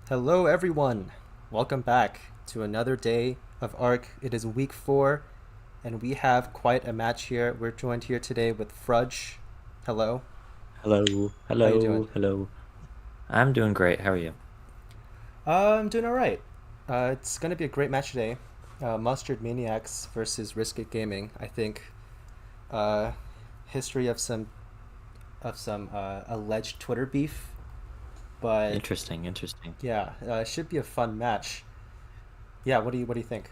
Hello, everyone. Welcome back to another day of ARC. It is week 4, and we have quite a match here. We're joined here today with Frudge. Hello. Hello, How you doing? hello. I'm doing great. How are you? I'm doing all right. It's going to be a great match today. Mustard Maniacs versus Risk It Gaming. I think uh, history of some alleged Twitter beef, but Interesting, interesting. yeah, it should be a fun match. Yeah, what do you think?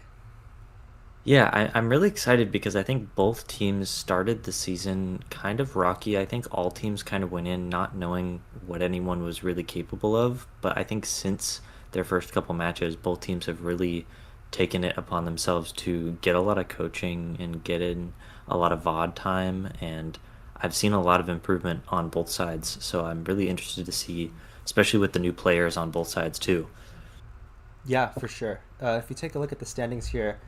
Yeah, I'm really excited because I think both teams started the season kind of rocky. I think all teams kind of went in not knowing what anyone was really capable of. But I think since their first couple matches, both teams have really taken it upon themselves to get a lot of coaching and get in a lot of VOD time. And I've seen a lot of improvement on both sides. So I'm really interested to see, especially with the new players on both sides too. Yeah, for sure. If you take a look at the standings here,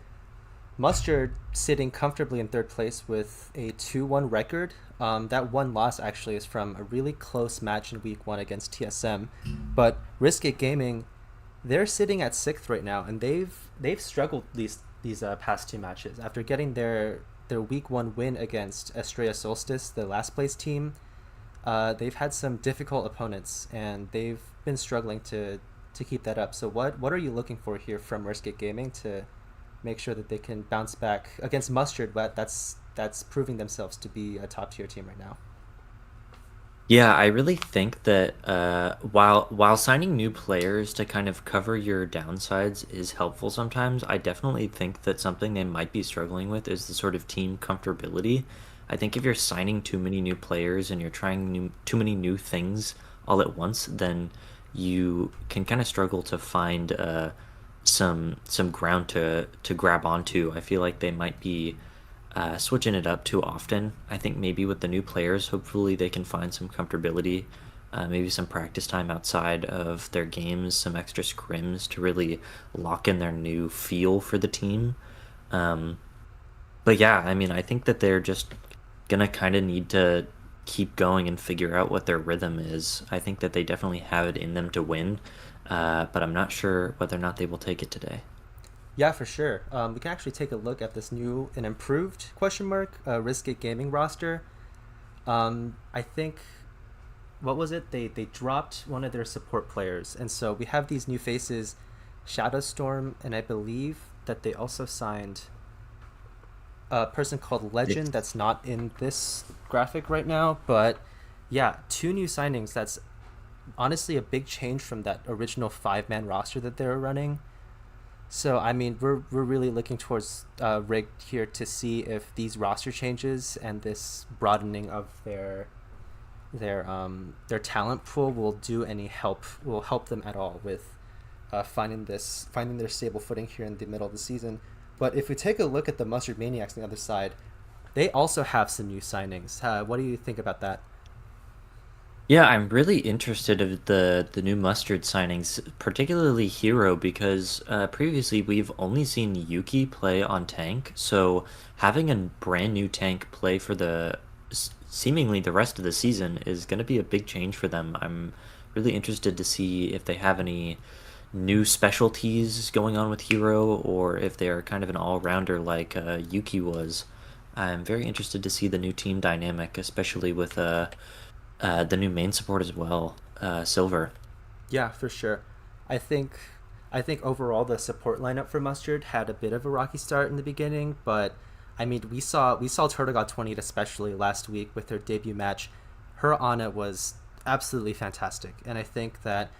Mustard sitting comfortably in third place with a 2-1 record. That one loss actually is from a really close match in week 1 against TSM. But Risk It Gaming, they're sitting at sixth right now, and they've struggled these past two matches after getting their week 1 win against Astraea Solstice, the last place team. They've had some difficult opponents, and they've been struggling to keep that up. So what are you looking for here from Risk It Gaming to make sure that they can bounce back against Mustard, but that's proving themselves to be a top tier team right now. Yeah, I really think that while signing new players to kind of cover your downsides is helpful sometimes, I definitely think that something they might be struggling with is the sort of team comfortability. I think if you're signing too many new players and you're trying too many new things all at once, then you can kind of struggle to find some ground to grab onto. I feel like they might be switching it up too often. I think maybe with the new players, hopefully they can find some comfortability, maybe some practice time outside of their games, some extra scrims to really lock in their new feel for the team. Um, but yeah, I mean, I think that they're just gonna kind of need to keep going and figure out what their rhythm is. I think that they definitely have it in them to win, but I'm not sure whether or not they will take it today. Yeah, for sure. We can actually take a look at this new and improved question mark Risk It Gaming roster. I think what was it? They dropped one of their support players, and so we have these new faces, Shadowstorm, and I believe that they also signed a person called Yes. Legend that's not in this graphic right now. But yeah, two new signings. That's honestly a big change from that original 5-man roster that they were running. So I mean, we're really looking towards Rig here to see if these roster changes and this broadening of their talent pool will help them at all with finding their stable footing here in the middle of the season. But if we take a look at the Mustard Maniacs on the other side, they also have some new signings. What do you think about that? Yeah, I'm really interested of the new mustard signings, particularly Hero, because previously we've only seen Yuki play on tank. So having a brand new tank play for the seemingly the rest of the season is going to be a big change for them. I'm really interested to see if they have any new specialties going on with Hero, or if they are kind of an all-rounder like Yuki was. I'm very interested to see the new team dynamic, especially with the new main support as well, Silver. Yeah, for sure. I think I think overall the support lineup for Mustard had a bit of a rocky start in the beginning, but I mean we saw Turtle got 20 especially last week with her debut match. Her Ana was absolutely fantastic, and I think that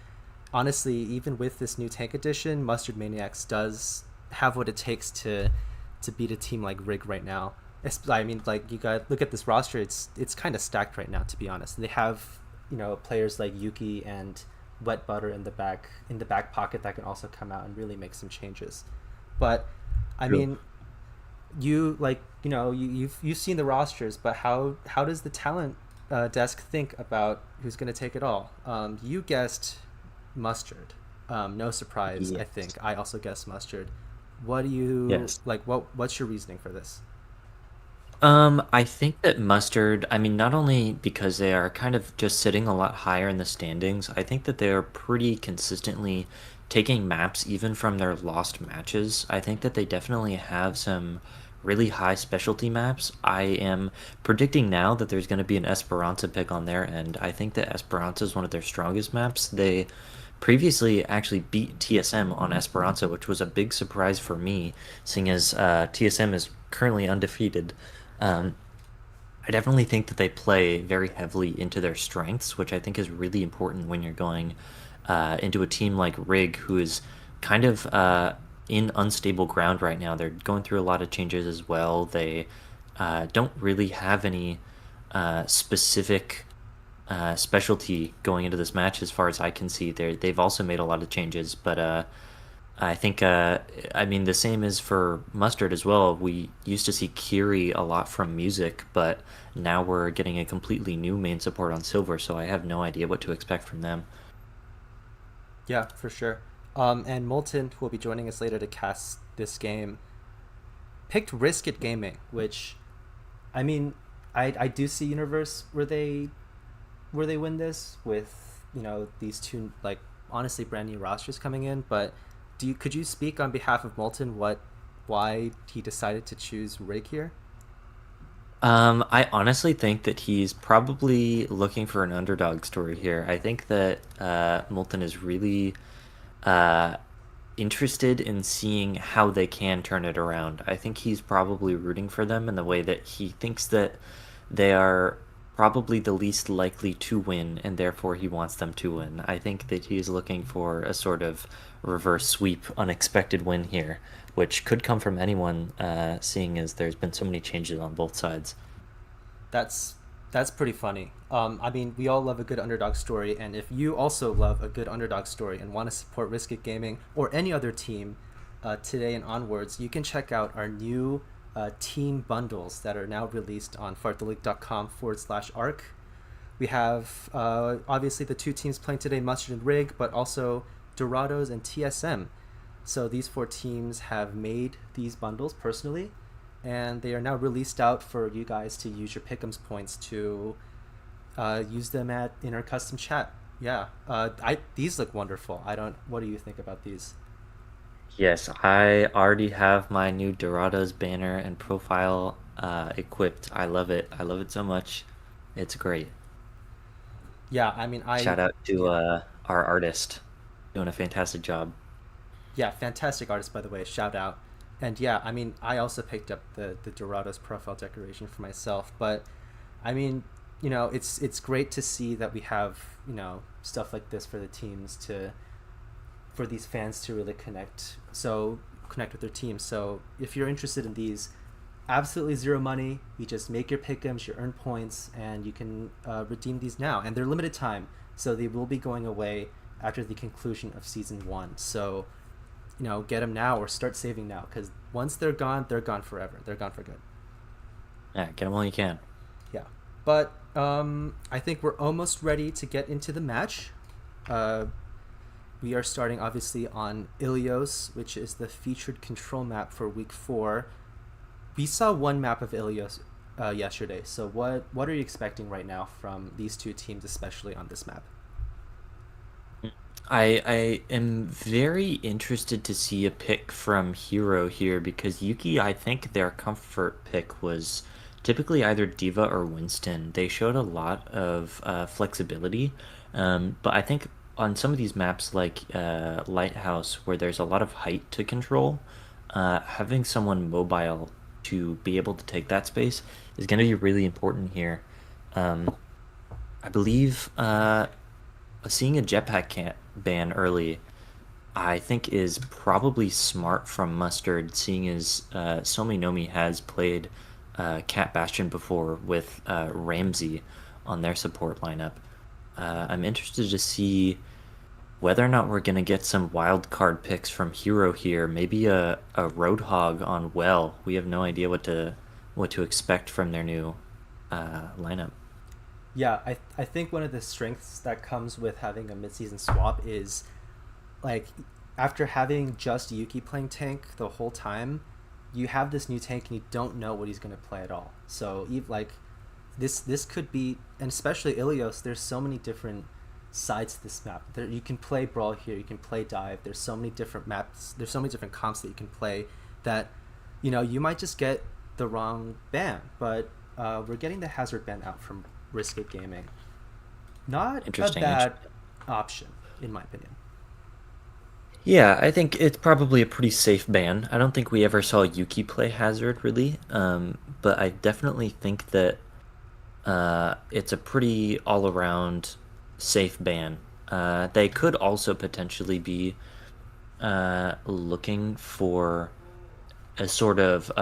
honestly, even with this new tank edition, Mustard Maniacs does have what it takes to beat a team like Rig right now. I mean, like you got look at this roster; it's kind of stacked right now, to be honest. They have players like Yuki and Wet Butter in the back pocket that can also come out and really make some changes. But I True. mean, you like you've seen the rosters, but how does the talent desk think about who's going to take it all? You guessed Mustard. No surprise, I think. Yes. I also guessed Mustard. What do you Yes. like? What's your reasoning for this? I think that Mustard, I mean, not only because they are kind of just sitting a lot higher in the standings, I think that they are pretty consistently taking maps even from their lost matches. I think that they definitely have some really high specialty maps. I am predicting now that there's going to be an Esperanza pick on their end. I think that Esperanza is one of their strongest maps. They previously actually beat TSM on Esperanza, which was a big surprise for me, seeing as TSM is currently undefeated. Um, I definitely think that they play very heavily into their strengths, which I think is really important when you're going into a team like Rig, who is kind of in unstable ground right now. They're going through a lot of changes as well. They don't really have any specific specialty going into this match, as far as I can see. They've also made a lot of changes, but I think, I mean, the same is for Mustard as well. We used to see Kiri a lot from music, but now we're getting a completely new main support on Silver, so I have no idea what to expect from them. Yeah, for sure. And Molten, who will be joining us later to cast this game, picked Risk It Gaming, which, I mean, I do see universe where they win this with these two like honestly brand new rosters coming in. But could you speak on behalf of Molten why he decided to choose Rig here? I honestly think that he's probably looking for an underdog story here. I think that Moulton is really uh, interested in seeing how they can turn it around. I think he's probably rooting for them in the way that he thinks that they are probably the least likely to win, and therefore he wants them to win. I think that he's looking for a sort of reverse sweep, unexpected win here, which could come from anyone, seeing as there's been so many changes on both sides. That's that's pretty funny. I mean, we all love a good underdog story, and if you also love a good underdog story and want to support Risk It Gaming or any other team today and onwards, you can check out our new team bundles that are now released on farttheleague.com/arc. We have obviously the two teams playing today, Mustard and Rig, but also Dorados and TSM. So these four teams have made these bundles personally, and they are now released out for you guys to use your Pick'ems points to use them in our custom chat. Yeah, I these look wonderful. I don't. What do you think about these? Yes, I already have my new Dorados banner and profile equipped. I love it. I love it so much. It's great. Yeah, I mean, Shout out to yeah, our artist doing a fantastic job. yeah, fantastic artist by the way. Shout out. And yeah, I mean, I also picked up the Dorados profile decoration for myself. But I mean, it's great to see that we have stuff like this for the teams to for these fans to really connect with their team. So if you're interested in these, absolutely zero money. You just make your pick'ems, you earn points, and you can redeem these now. And they're limited time, so they will be going away after the conclusion of season one. So get them now or start saving now, because once they're gone forever. They're gone for good. Yeah, get them while you can. Yeah, but I think we're almost ready to get into the match. Uh, we are starting obviously on Ilios, which is the featured control map for week four. We saw one map of Ilios yesterday. So what are you expecting right now from these two teams, especially on this map? I am very interested to see a pick from Hero here because Yuki, I think their comfort pick was typically either Diva or Winston. They showed a lot of flexibility, but I think on some of these maps like Lighthouse, where there's a lot of height to control, having someone mobile to be able to take that space is going to be really important here. Um, I believe seeing a jetpack can ban early, I think is probably smart from Mustard, seeing as Somi Nomi has played Cat Bastion before with Ramsey on their support lineup. I'm interested to see whether or not we're going to get some wild card picks from Hero here. Maybe a Roadhog on Well. We have no idea what to expect from their new lineup. Yeah, I think one of the strengths that comes with having a midseason swap is like after having just Yuki playing tank the whole time, you have this new tank and you don't know what he's going to play at all. So like this could be, and especially Ilios. There's so many different sides to this map. You can play brawl here, you can play dive. There's so many different maps. There's so many different comps that you can play that you might just get the wrong ban. But we're getting the hazard ban out from Risk It Gaming. Not a Interesting. bad option, in my opinion. Yeah, I think it's probably a pretty safe ban. I don't think we ever saw Yuki play Hazard really, but I definitely think that it's a pretty all-around safe ban. They could also potentially be looking for a sort of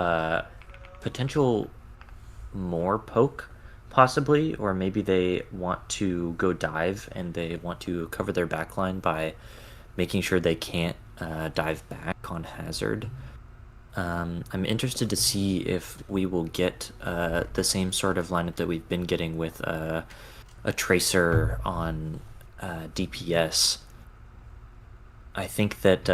potential more poke, possibly, or maybe they want to go dive and they want to cover their backline by making sure they can't dive back on Hazard. I'm interested to see if we will get the same sort of lineup that we've been getting with a Tracer on DPS. I think that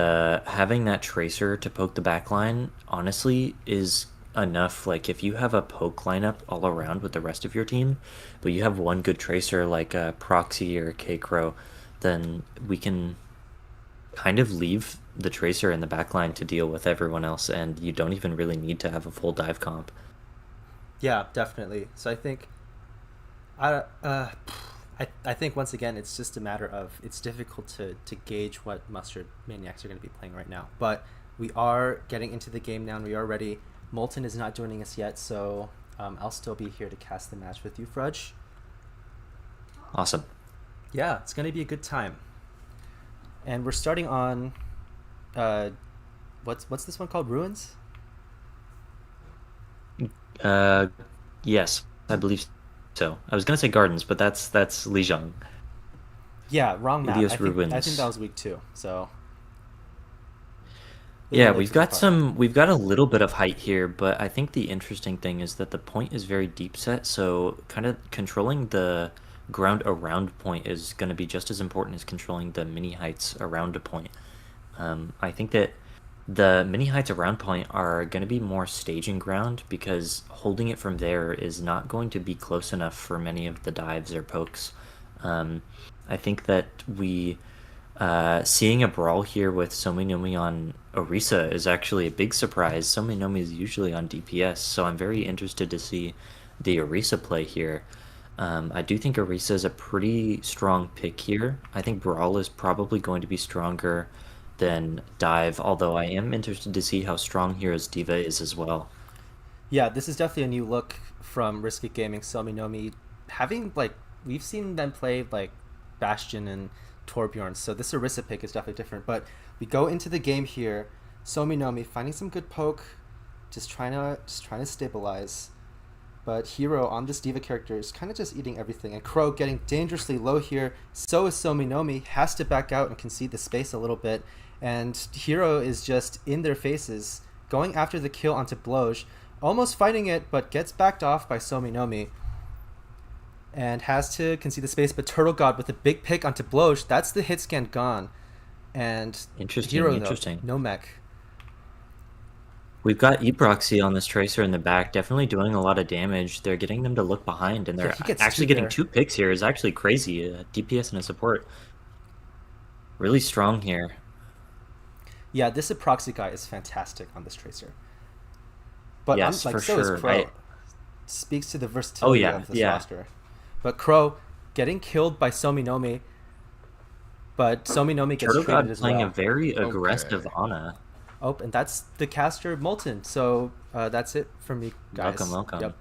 having that Tracer to poke the backline, honestly, is enough. Like, if you have a poke lineup all around with the rest of your team, but you have one good Tracer like Proxy or K-Crow, then we can kind of leave the Tracer in the backline to deal with everyone else, and you don't even really need to have a full dive comp. Yeah, definitely. So I think I uh, I think once again it's just a matter of it's difficult to gauge what Mustard Maniacs are going to be playing right now. But we are getting into the game now, and we are ready. Molten is not joining us yet, so I'll still be here to cast the match with you, Frudge. Awesome. Yeah, it's going to be a good time. And we're starting on uh, what's this one called? Ruins? Uh, yes, I believe so. I was gonna say Gardens, but that's Lijiang. Yeah, wrong map. Ilios I think that Ruins. was week 2. So a little Yeah, late to the party. we've got a little bit of height here, but I think the interesting thing is that the point is very deep set, so kind of controlling the ground around point is going to be just as important as controlling the mini heights around a point. I think that the mini heights around point are going to be more staging ground because holding it from there is not going to be close enough for many of the dives or pokes. Um, I think that we seeing a brawl here with Sominomi on Orisa is actually a big surprise. Sominomi is usually on DPS, so I'm very interested to see the Orisa play here. I do think Orisa is a pretty strong pick here. I think Brawl is probably going to be stronger than Dive, although I am interested to see how strong Hero's Diva is as well. Yeah, this is definitely a new look from Risky Gaming. Sominomi having like we've seen them play like Bastion and Torbjorn, so this Orisa pick is definitely different. But we go into the game here, Sominomi finding some good poke, just trying to stabilize. But Hero on this Diva character is kind of just eating everything, and Crow getting dangerously low here. So is Sominomi, has to back out and concede the space a little bit, and Hero is just in their faces, going after the kill onto Bloj, almost fighting it, but gets backed off by Sominomi and has to concede the space. But Turtle God with a big pick onto Bloj, that's the hit scan gone. And Interesting, Hero though, interesting. no mech. We've got Eproxy on this Tracer in the back, definitely doing a lot of damage. They're getting them to look behind, and Yeah, they're he gets two actually getting there. 2 picks here is actually crazy. DPS and a support. Really strong here. Yeah, this proxy guy is fantastic on this Tracer. But Yes, like for so is sure. Crow. Speaks to the Oh versatility yeah, of this yeah. roster. But Crow getting killed by Sominomi, but Sominomi gets Turtle traded God as playing a well. very aggressive Okay. Ana. Oh, and that's the caster Molten. So that's it for me, Welcome, guys. welcome. Yep.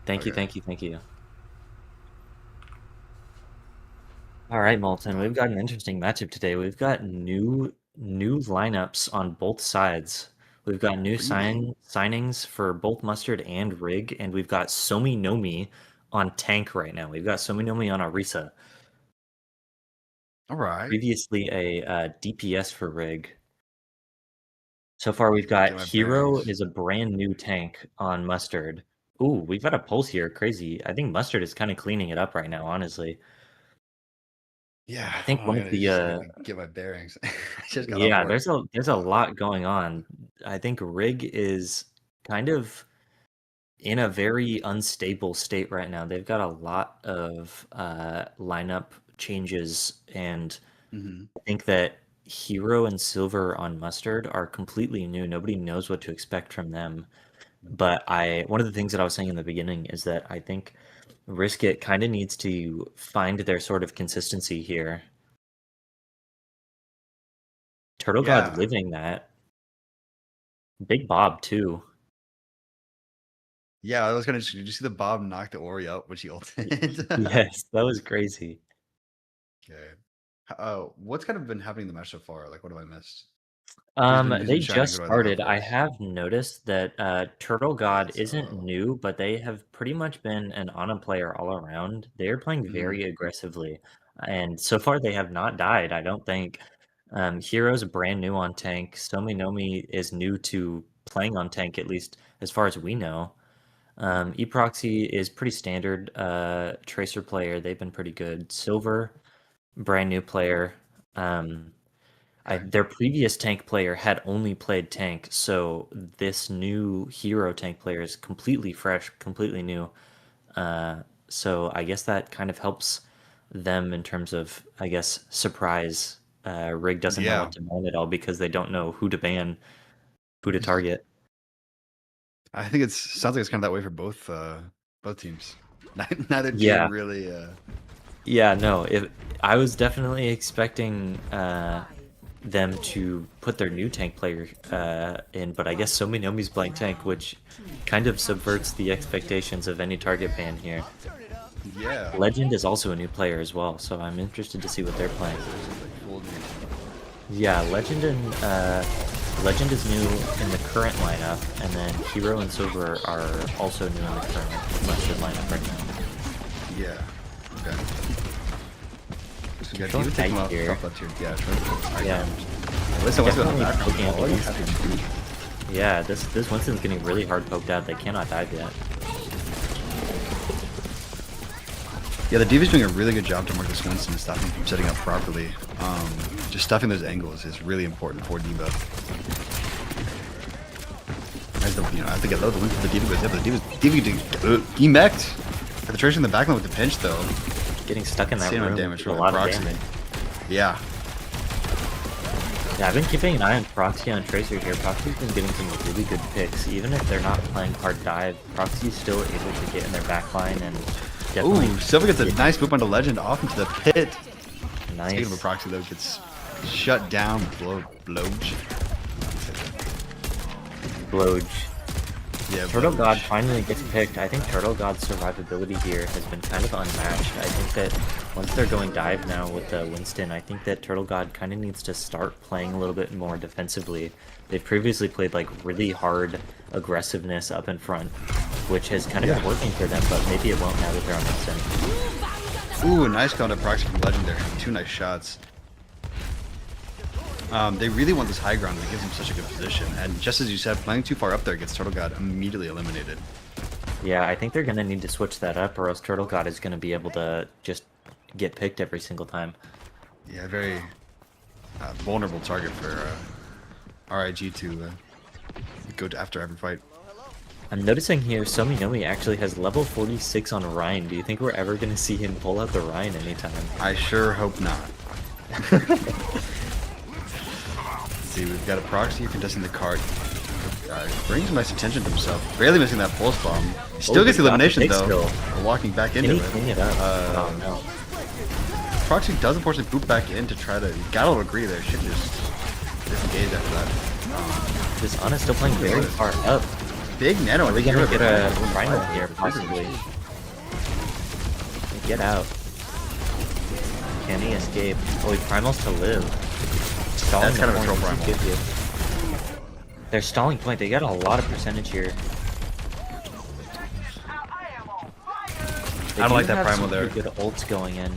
Thank you, Okay. thank you, thank you. All right, Molten, we've got an interesting matchup today. We've got new lineups on both sides. We've got new Really? signings for both Mustard and Rig, and we've got Somi Nomi on tank right now. We've got Somi Nomi on Arisa, All right. previously a DPS for Rig. So far, we've got Taking Hero advantage. is a brand new tank on Mustard. Ooh, we've got a pulse here. Crazy. I think Mustard is kind of cleaning it up right now, honestly. Yeah, I hold think on, one I of gotta the just get my bearings. I just got off yeah, work. there's a lot going on. I think Rig is kind of in a very unstable state right now. They've got a lot of lineup changes, and Hmm. I think that Hero and Silver on Mustard are completely new. Nobody knows what to expect from them. But one of the things that I was saying in the beginning is that I think Risk It kind of needs to find their sort of consistency here. Turtle God Yeah, living that. Big Bob too. yeah. I was gonna. Did you see the Bob knock the Ori up when she ulted? Yes, that was crazy. Okay. What's kind of been happening in the match so far? Like, what have I missed? Who's been They shining? just Who do I look out started. for? I have noticed that Turtle God Let's isn't new, but they have pretty much been an Ana player all around. They're playing mhm. very aggressively, and so far they have not died, I don't think. Hero's brand new on tank. Nomi is new to playing on tank, at least as far as we know. Eproxy is pretty standard Tracer player. They've been pretty good. Silver, brand new player. Um, Okay. their previous tank player had only played tank, so this new hero tank player is completely fresh, completely new. Uh, so I guess that kind of helps them in terms of, I guess, surprise. Rig doesn't know Yeah. what to ban at all because they don't know who to ban, who to target. I think it's sounds like it's kind of that way for both teams. Neither team Yeah, really. yeah, no. If I was definitely expecting them to put their new tank player in, but I guess Sominomi's blank tank, which kind of subverts the expectations of any target ban here. Yeah. Legend is also a new player as well, so I'm interested to see what they're playing. Like full new. Yeah, Legend is new in the current lineup, and then Hero and Silver are also new in the current Mustard lineup right now. Yeah. Okay. So yeah, Control you would take him tight off here. top tier. Yeah. Try to Yeah, listen, what's going on definitely the background? poking out the Already Winston. having two. Yeah, this Winston's getting really hard poked out. They cannot dive yet. Yeah, the D.Va's doing a really good job to mark this Winston and stop him from setting up properly. Just stuffing those angles is really important for D.Va. As the, I think I love the win for the D.Va goes up. The D.Va he mech'd. Got the Tracer in the backline with the pinch though. Getting stuck in that Insane amount room of damage did for a the lot of proxy. damage. Yeah. Yeah, I've been keeping an eye on Proxy on Tracer here. Proxy's been getting some really good picks. Even if they're not playing hard dive, Proxy's still able to get in their backline and definitely... Ooh, Silva gets a nice boop onto Legend off into the pit. Nice. Speaking of a proxy though, gets shut down. Blowge. Blowge. Yeah, Turtle Blowge. God finally gets picked. I think Turtle God's survivability here has been kind of unmatched. I think that once they're going dive now with Winston, I think that Turtle God kind of needs to start playing a little bit more defensively. They've previously played like really hard aggressiveness up in front, which has kind of been working for them, but maybe it won't now that they're on Winston. Ooh, nice counter proxy from Legend there. Two nice shots. They really want this high ground that gives them such a good position. And just as you said, playing too far up there gets Turtle God immediately eliminated. Yeah, I think they're going to need to switch that up, or else Turtle God is going to be able to just get picked every single time. Yeah, very vulnerable target for RIG to go after every fight. I'm noticing here Sominomi actually has level 46 on Ryan. Do you think we're ever going to see him pull out the Ryan anytime? I sure hope not. See, we've got a proxy here contesting the cart. Brings nice attention to himself. Barely missing that pulse bomb. Still gets the elimination though. Walking back Can into he it. clean it up? Oh no. Proxy does unfortunately boot back in to try to. Gotta agree there. Should just disengage after that. This Ana still playing very far up. Big nano. Are we gonna get a Rhino here possibly? Get out. Can he escape? Oh, he primals to live. Stalling That's kind of a the troll point primal. gives you. They're stalling point. They got a lot of percentage here. I don't like that primal there. Good ults going in.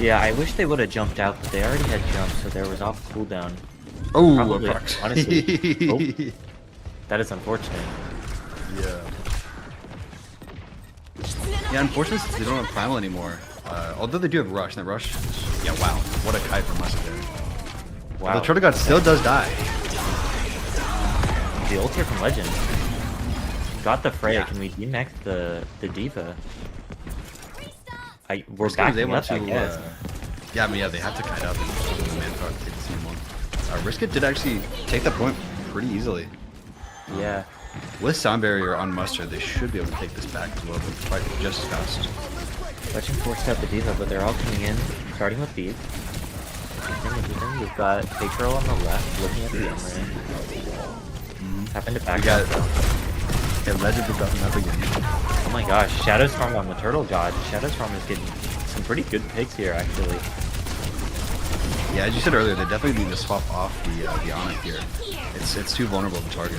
Yeah, I wish they would have jumped out, but they already had jumped, so there was off cooldown. Oh, Probably, a proxy. honestly. Oh, that is unfortunate. Yeah. Yeah, unfortunately, since they don't have primal anymore. Although they do have rush, and that rush Yeah, wow. What a kite from us there. Wow. The Turtle God still does die. The ult here from Legend. Got the Freya. Yeah. Can we demax the Diva? We're Risk was backing able up, to, I guess. yeah, I mean, yeah, they have to kite up and the manpower to take the same one. Riskit did actually take that point pretty easily. Yeah. With Sound Barrier on Mustard, they should be able to take this back as well, but fight just as fast. Legend forced out the Diva, but they're all coming in, starting with Beat. We've got K-Curl on the left, looking at the Emran. Happened to back We got up, though. yeah, Legend will drop him up again. Oh my gosh, Shadow Storm on the Turtle God. Shadow Storm is getting some pretty good picks here, actually. Yeah, as you said earlier, they definitely need to swap off the Onyx here. It's too vulnerable to target.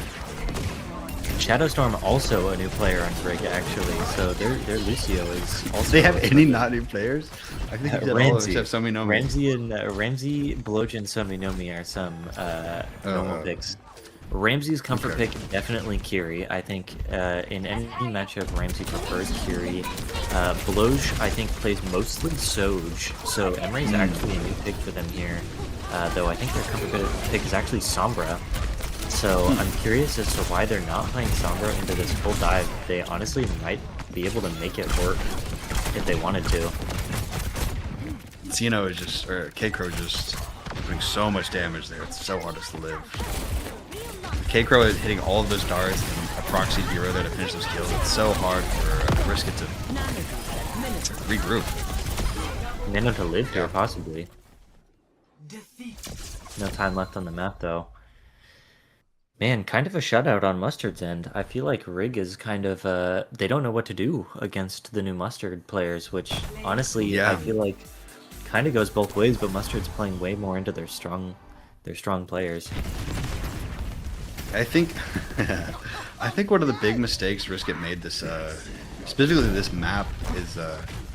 Shadow Storm also a new player on Brig, actually, so their Lucio is also... Do they have any not new players? I think you said all except Somi Nomi. Ramsey, Bloj, and Somi Nomi are some normal picks. Ramsey's comfort pick, definitely Kiri. I think in any matchup, Ramsey prefers Kiri. Bloj, I think, plays mostly Soj, so Emre's actually a new pick for them here. Though I think their comfort pick is actually Sombra. So I'm curious as to why they're not playing Sombra into this full dive. They honestly might be able to make it work if they wanted to. Xeno is just, or K-Crow just doing so much damage there. It's so hard to live. K-Crow is hitting all of those darts and a proxy hero there to finish those kills. It's so hard for Brisket to regroup. Nano to live here, possibly. No time left on the map, though. Man, kind of a shutout on Mustard's end. I feel like Rig is kind of, they don't know what to do against the new Mustard players, which, honestly, I feel like kind of goes both ways, but Mustard's playing way more into their strong players. I think I think one of the big mistakes Risket made this specifically this map is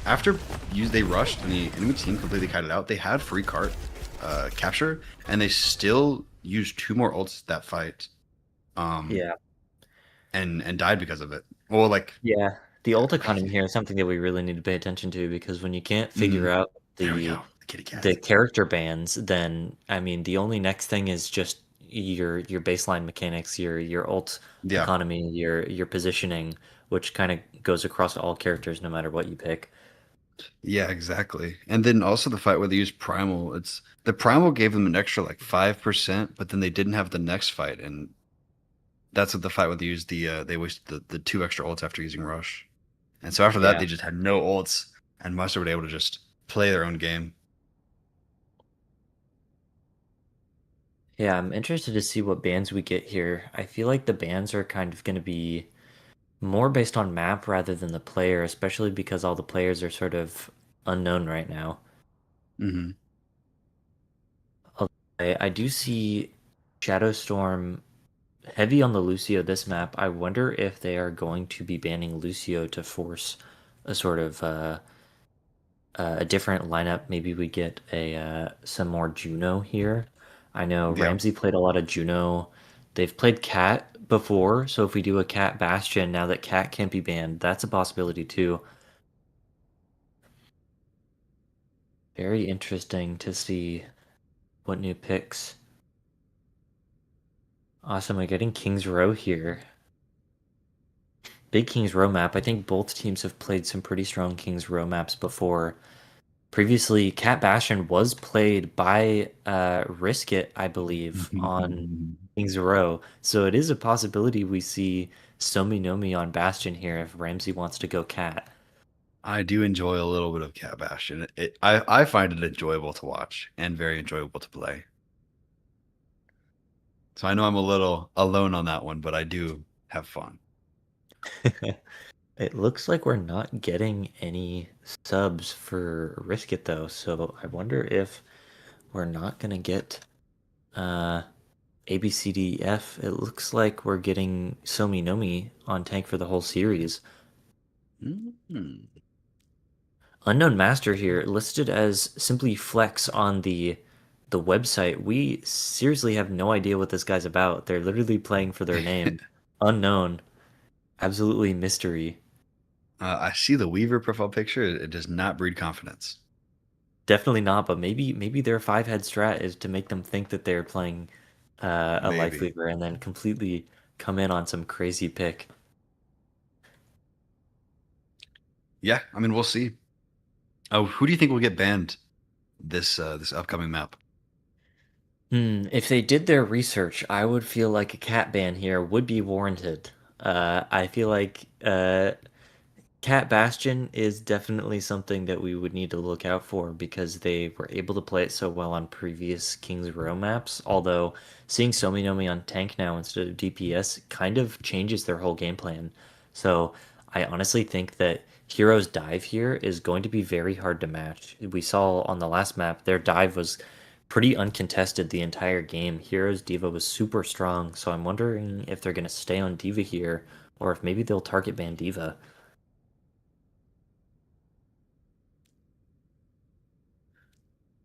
after they rushed and the enemy team completely kited out, they had free cart capture and they still used 2 more ults that fight. Yeah. And died because of it. Well, like the ult economy here is something that we really need to pay attention to, because when you can't figure out the character bans, then I mean the only next thing is just your baseline mechanics, your ult economy, your positioning, which kind of goes across all characters no matter what you pick. Yeah, exactly. And then also the fight where they used Primal, the Primal gave them an extra like 5%, but then they didn't have the next fight, and that's what the fight where they used they wasted the 2 extra ults after using Rush. And so after that they just had no ults, and Mustard were able to just play their own game. Yeah, I'm interested to see what bans we get here. I feel like the bans are kind of going to be more based on map rather than the player, especially because all the players are sort of unknown right now. I do see Shadow Storm heavy on the Lucio this map. I wonder if they are going to be banning Lucio to force a sort of a different lineup. Maybe we get some more Juno here. I know Ramsey played a lot of Juno. They've played Cat before, so if we do a Cat Bastion, now that Cat can't be banned, that's a possibility too. Very interesting to see what new picks. Awesome, we're getting King's Row here. Big King's Row map. I think both teams have played some pretty strong King's Row maps before. Previously, Cat Bastion was played by Risket, I believe, on King's Row. So it is a possibility we see Somi Nomi on Bastion here if Ramsey wants to go Cat. I do enjoy a little bit of Cat Bastion. I find it enjoyable to watch and very enjoyable to play. So I know I'm a little alone on that one, but I do have fun. It looks like we're not getting any subs for Risket though, so I wonder if we're not gonna get ABCDF. It looks like we're getting Somi Nomi on tank for the whole series. Unknown Master here, listed as simply Flex on the website. We seriously have no idea what this guy's about. They're literally playing for their name. Unknown. Absolutely mystery. I see the Weaver profile picture. It does not breed confidence. definitely not, but maybe their five head strat is to make them think that they're playing a life Maybe. weaver and then completely come in on some crazy pick. Yeah, I mean, we'll see. Oh, who do you think will get banned this upcoming map? If they did their research, I would feel like a cat ban here would be warranted. I feel like Cat Bastion is definitely something that we would need to look out for because they were able to play it so well on previous King's Row maps. Although seeing Somi Nomi on tank now instead of DPS kind of changes their whole game plan. So I honestly think that Hero's dive here is going to be very hard to match. We saw on the last map their dive was pretty uncontested the entire game. Hero's Diva was super strong, so I'm wondering if they're going to stay on Diva here or if maybe they'll target ban Diva.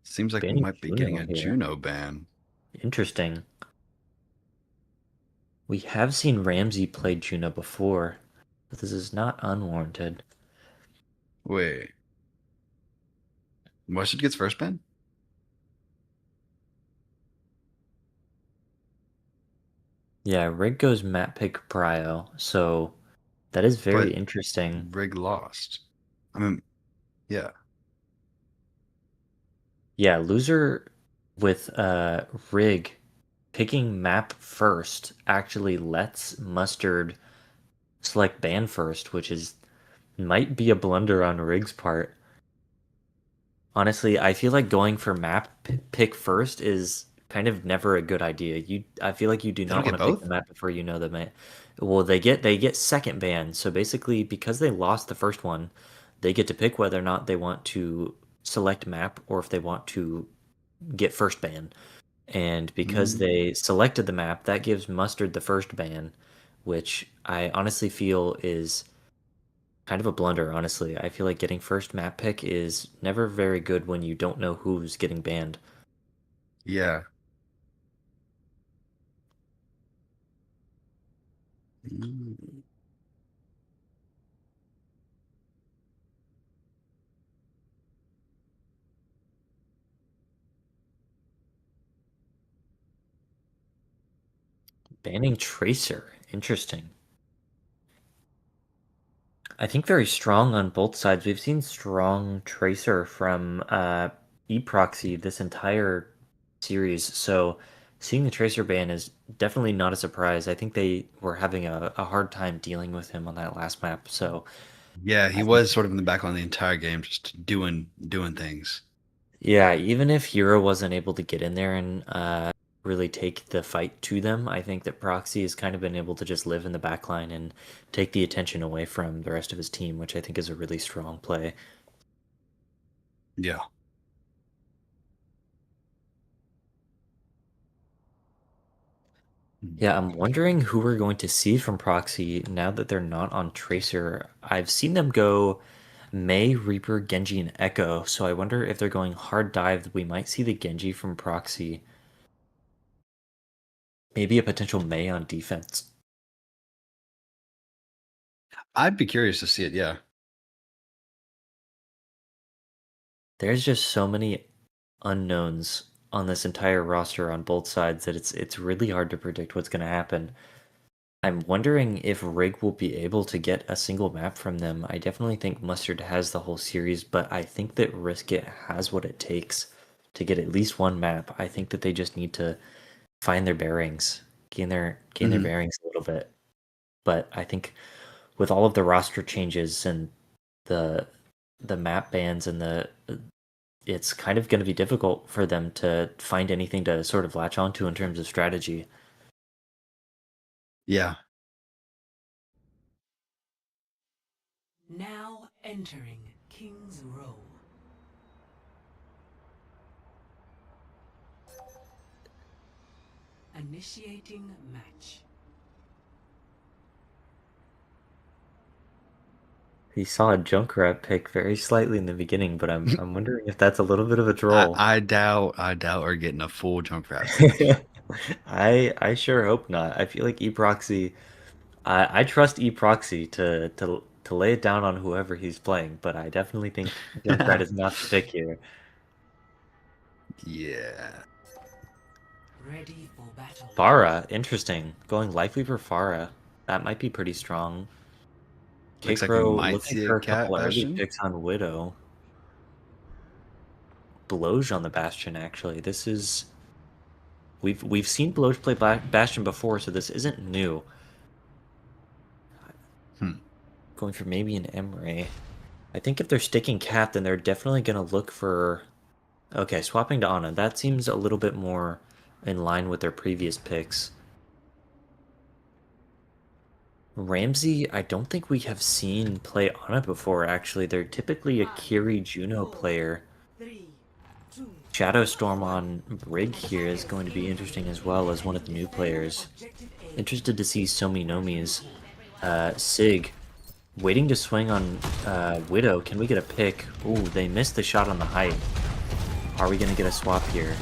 Seems like we Banning might be getting Juno a here. Juno ban. Interesting. We have seen Ramsey play Juno before, but this is not unwarranted. Wait, Mustard gets first ban? Yeah, Rig goes map pick Prio, so that is very But interesting. Rig lost. I mean, yeah. Yeah, loser with Rig picking map first actually lets Mustard select ban first, which is might be a blunder on Rig's part. Honestly, I feel like going for pick first is kind of never a good idea. I feel like you do They don't not want get to pick the both? map before you know the map. Well, they get second ban. So basically, because they lost the first one, they get to pick whether or not they want to select map or if they want to get first ban. And because Mm, they selected the map, that gives Mustard the first ban, which I honestly feel is kind of a blunder, honestly. I feel like getting first map pick is never very good when you don't know who's getting banned. yeah. Mm. Banning Tracer, interesting. I think very strong on both sides. We've seen strong Tracer from eProxy this entire series, so seeing the Tracer ban is definitely not a surprise. I think they were having a hard time dealing with him on that last map, so Yeah, I he think was sort of in the backline the entire game, just doing things. yeah, even if Hero wasn't able to get in there and really take the fight to them, I think that Proxy has kind of been able to just live in the backline and take the attention away from the rest of his team, which I think is a really strong play. Yeah. Yeah, I'm wondering who we're going to see from Proxy now that they're not on Tracer. I've seen them go Mei, Reaper, Genji, and Echo, so I wonder if they're going hard dive. We might see the Genji from Proxy. Maybe a potential Mei on defense. I'd be curious to see it, yeah. There's just so many unknowns on this entire roster on both sides that it's really hard to predict what's going to happen. I'm wondering if Rig will be able to get a single map from them. I definitely think Mustard has the whole series, but I think that Risk It has what it takes to get at least one map. I think that they just need to find their bearings, gain their Hmm. bearings a little bit. But I think with all of the roster changes and the the map bans and the it's kind of going to be difficult for them to find anything to sort of latch onto in terms of strategy. Yeah. Now entering King's Row. Initiating match. He saw a Junkrat pick very slightly in the beginning, but I'm wondering if that's a little bit of a troll. I doubt we're getting a full Junkrat pick. I sure hope not. I feel like eProxy. I trust eProxy to lay it down on whoever he's playing, but I definitely think Junkrat is not the pick here. Yeah. Ready for battle. Pharah, interesting. Going Lifeweaver Pharah. That might be pretty strong. Looks like we Kikro might looking see a for a cat couple early bastion. picks on Widow. Bloge on the Bastion, actually. This is... We've seen Bloge play Bastion before, so this isn't new. Going for maybe an Emre. I think if they're sticking Cat, then they're definitely going to look for... Okay, swapping to Ana. That seems a little bit more in line with their previous picks. Ramsey, I don't think we have seen play Ana before, actually. They're typically a Kiri Juno player. 3, 2, Shadowstorm on Brig here is going to be interesting as well as one of the new players. objective A. Interested to see Somi Nomi's Sig waiting to swing on Widow. Can we get a pick? Ooh, they missed the shot on the height. Are we going to get a swap here?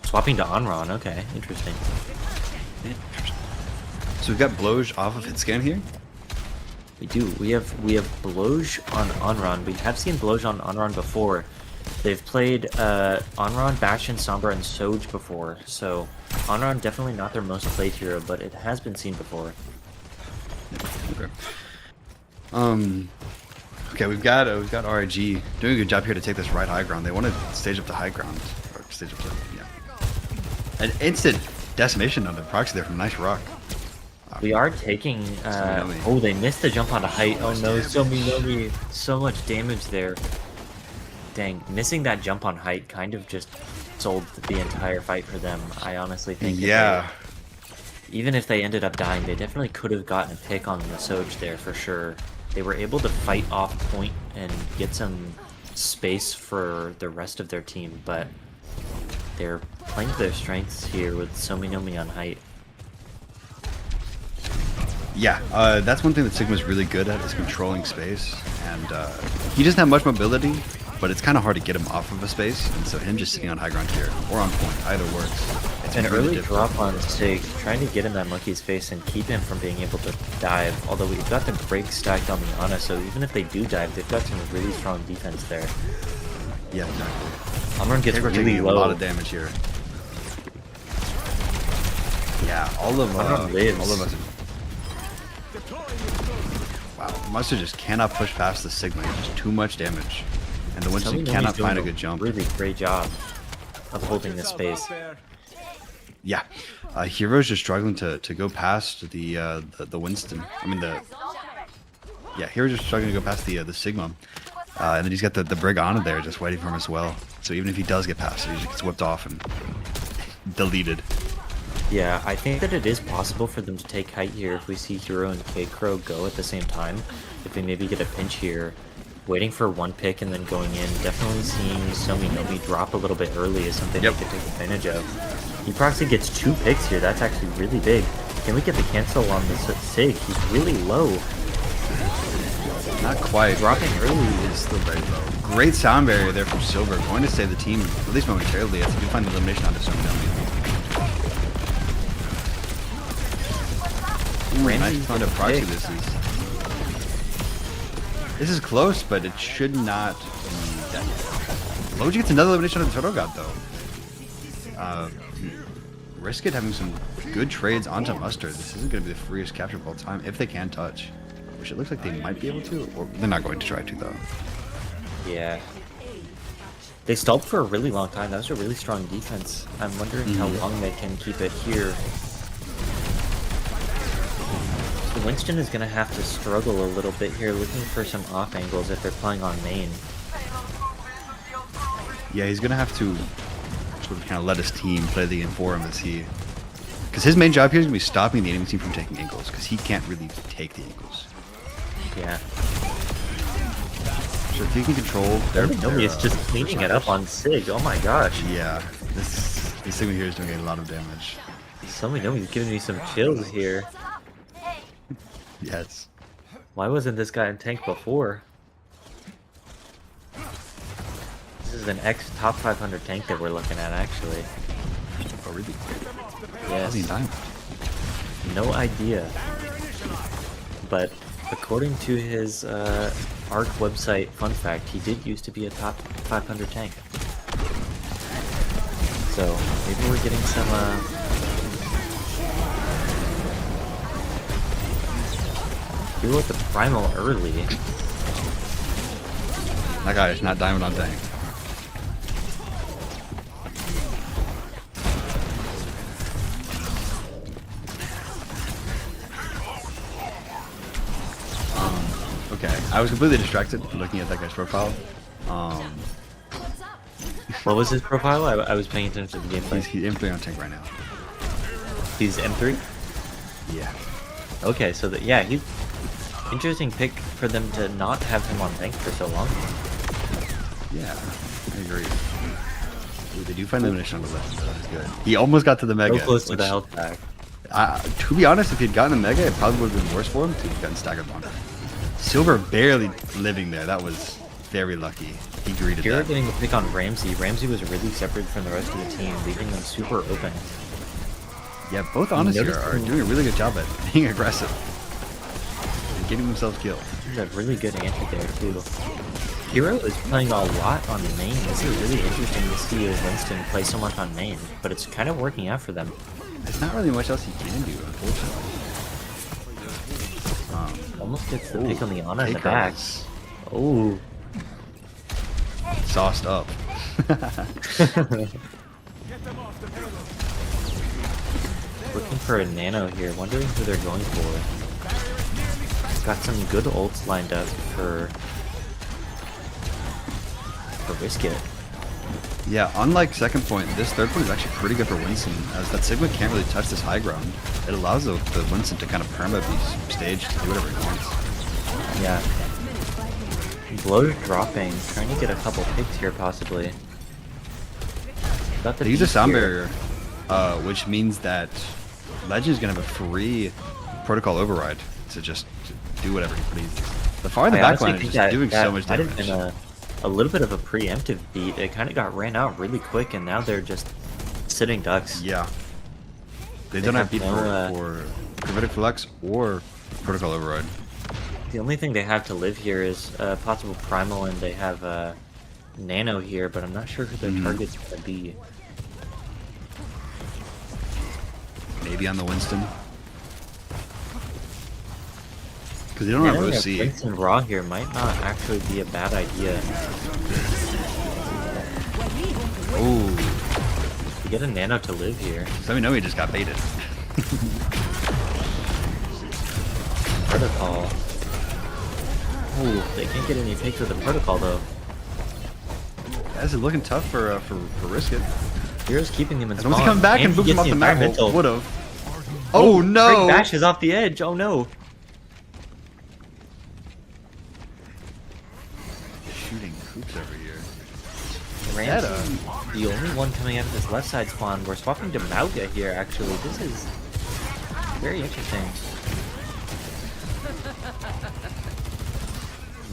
Swapping to Onron. Okay, interesting. So we've got Bloge off of Hitscan here. We do. We have Bloge on Onron. We have seen Bloge on Onron before. They've played Onron, Bastion, Sombra, and Soj before. So Onron definitely not their most played hero, but it has been seen before. Okay. Okay, we've got RIG doing a good job here to take this right high ground. They want to stage up the high ground, or stage up the An instant decimation on the proxy there from Nice Rock. We are taking... oh, they missed the jump onto height. Oh no, Somi, so much damage there. Dang, missing that jump on height kind of just sold the entire fight for them. I honestly think Yeah. even if they ended up dying, they definitely could have gotten a pick on the Soj there for sure. They were able to fight off point and get some space for the rest of their team, but they're playing to their strengths here with Somi Nomi on height. Yeah, that's one thing that Sigma's really good at is controlling space, and he doesn't have much mobility, but it's kind of hard to get him off of a space, and so him just sitting on high ground here or on point, either works. It's An really early difficult. drop on Sig, trying to get in that monkey's face and keep him from being able to dive, although we've got the break stacked on the Ana, so even if they do dive, they've got some really strong defense there. Yeah, exactly. Amron gets We're really taking low. a lot of damage here. Yeah, all of lives. all of us. Wow, Mustard just cannot push past the Sigma. It's just too much damage, and the Winston Somi Nomi's cannot doing find a good jump. Really great job of holding the space. Yeah, Hero's just struggling to go past the Winston. I mean Hero's just struggling to go past the Sigma, and then he's got the Brig on there just waiting for him as well. So even if he does get past it, he just gets whipped off and deleted. Yeah, I think that it is possible for them to take height here if we see Hero and K-Crow go at the same time. If we maybe get a pinch here, waiting for one pick and then going in. Definitely seeing Somi Nomi drop a little bit early is something they could take advantage of. He proxy gets 2 picks here. That's actually really big. Can we get the cancel on the Sig? He's really low. Not quite. Dropping early Is still very low. Great sound barrier there from Silver. Going to save the team, at least momentarily, as he can find the elimination onto Somi Nomi. Ooh, nice Ramsey's found a gonna proxy. pick. This is close, but it should not be that. Logi gets another elimination on the Turtle God, though. Risk it having some good trades onto Mustard. This isn't going to be the freest capture of all time if they can touch, which it looks like they might be able to, or they're not going to try to, though. Yeah. They stalled for a really long time. That was a really strong defense. I'm wondering how long they can keep it here. So Winston is going to have to struggle a little bit here, looking for some off angles if they're playing on main. Yeah, he's going to have to sort of kind of let his team play the game for him as he... Because his main job here is going to be stopping the enemy team from taking angles, because he can't really take the angles. Yeah. So if he can control their... Nomi is just cleaning it up on Sig. Oh my gosh. Yeah, this Sigma here is doing a lot of damage. Somi Nomi's giving me some chills here. Yes. Why wasn't this guy in tank before? This is an top 500 tank that we're looking at, actually. Oh, really? Yes. How's he dying? No idea. But according to his ARC website fun fact, he did used to be a top 500 tank. So maybe we're getting some people with the primal early. That guy is not diamond on tank. Okay, I was completely distracted looking at that guy's profile. What was his profile? I was paying attention to the gameplay. He's M3 on tank right now. He's M3? Yeah. Okay, so yeah, he's interesting pick for them to not have him on tank for so long. Yeah, I agree. Ooh, they do find the munition on the left, so that's good. He almost got to the mega. So close to which, the health pack. to be honest, if he'd gotten a mega, it probably would have been worse for him to have gotten staggered longer. Silver barely living there. That was very lucky. He greeted Kira that. getting the pick on Ramsey. Ramsey was really separated from the rest of the team, leaving them super open. Yeah, both Honest here Notice are the- doing a really good job at being aggressive and getting themselves killed. He's a really good entry there too. Hero is playing a lot on main. This is really interesting to see Winston play so much on main, but it's kind of working out for them. There's not really much else he can do, unfortunately. Almost gets the pick on the Ana in the Taker back. is Oh, sauced up. looking for a nano here. Wondering who they're going for. Got some good ults lined up for Risk It. Yeah, unlike second point, this third point is actually pretty good for Winston, as that Sigma can't really touch this high ground. It allows the Winston to kind of perma be staged to do whatever he wants. Yeah. Blow's dropping, trying to get a couple picks here possibly. Got the They use a beat sound here. barrier, which means that Legend is going to have a free protocol override to just do whatever he pleases. The far in the I honestly backline is think just doing that so much might damage. have been a little bit of a preemptive beat. It kind of got ran out really quick, and now they're just sitting ducks. Yeah. They They don't have have beat no, for Gravitic Flux or protocol override. The only thing they have to live here is possible primal, and they have nano here, but I'm not sure who their target's gonna be. Maybe on the Winston. Because they don't have Nanoing a OC. Winston Raw here might not actually be a bad idea. Ooh. You get a nano to live here. Let me know he just got baited. Protocol. Ooh, they can't get any picks with the protocol though. This is looking tough for Risk It. Hero's keeping him in As spawn. long as he comes back and he boots him gets off the map, environmental. would have. Oh no! Break Bash is off the edge. Oh no. Shooting hoops over here. Ramsey, the only one coming out of this left side spawn. We're swapping to Mauga here, actually. This is very interesting.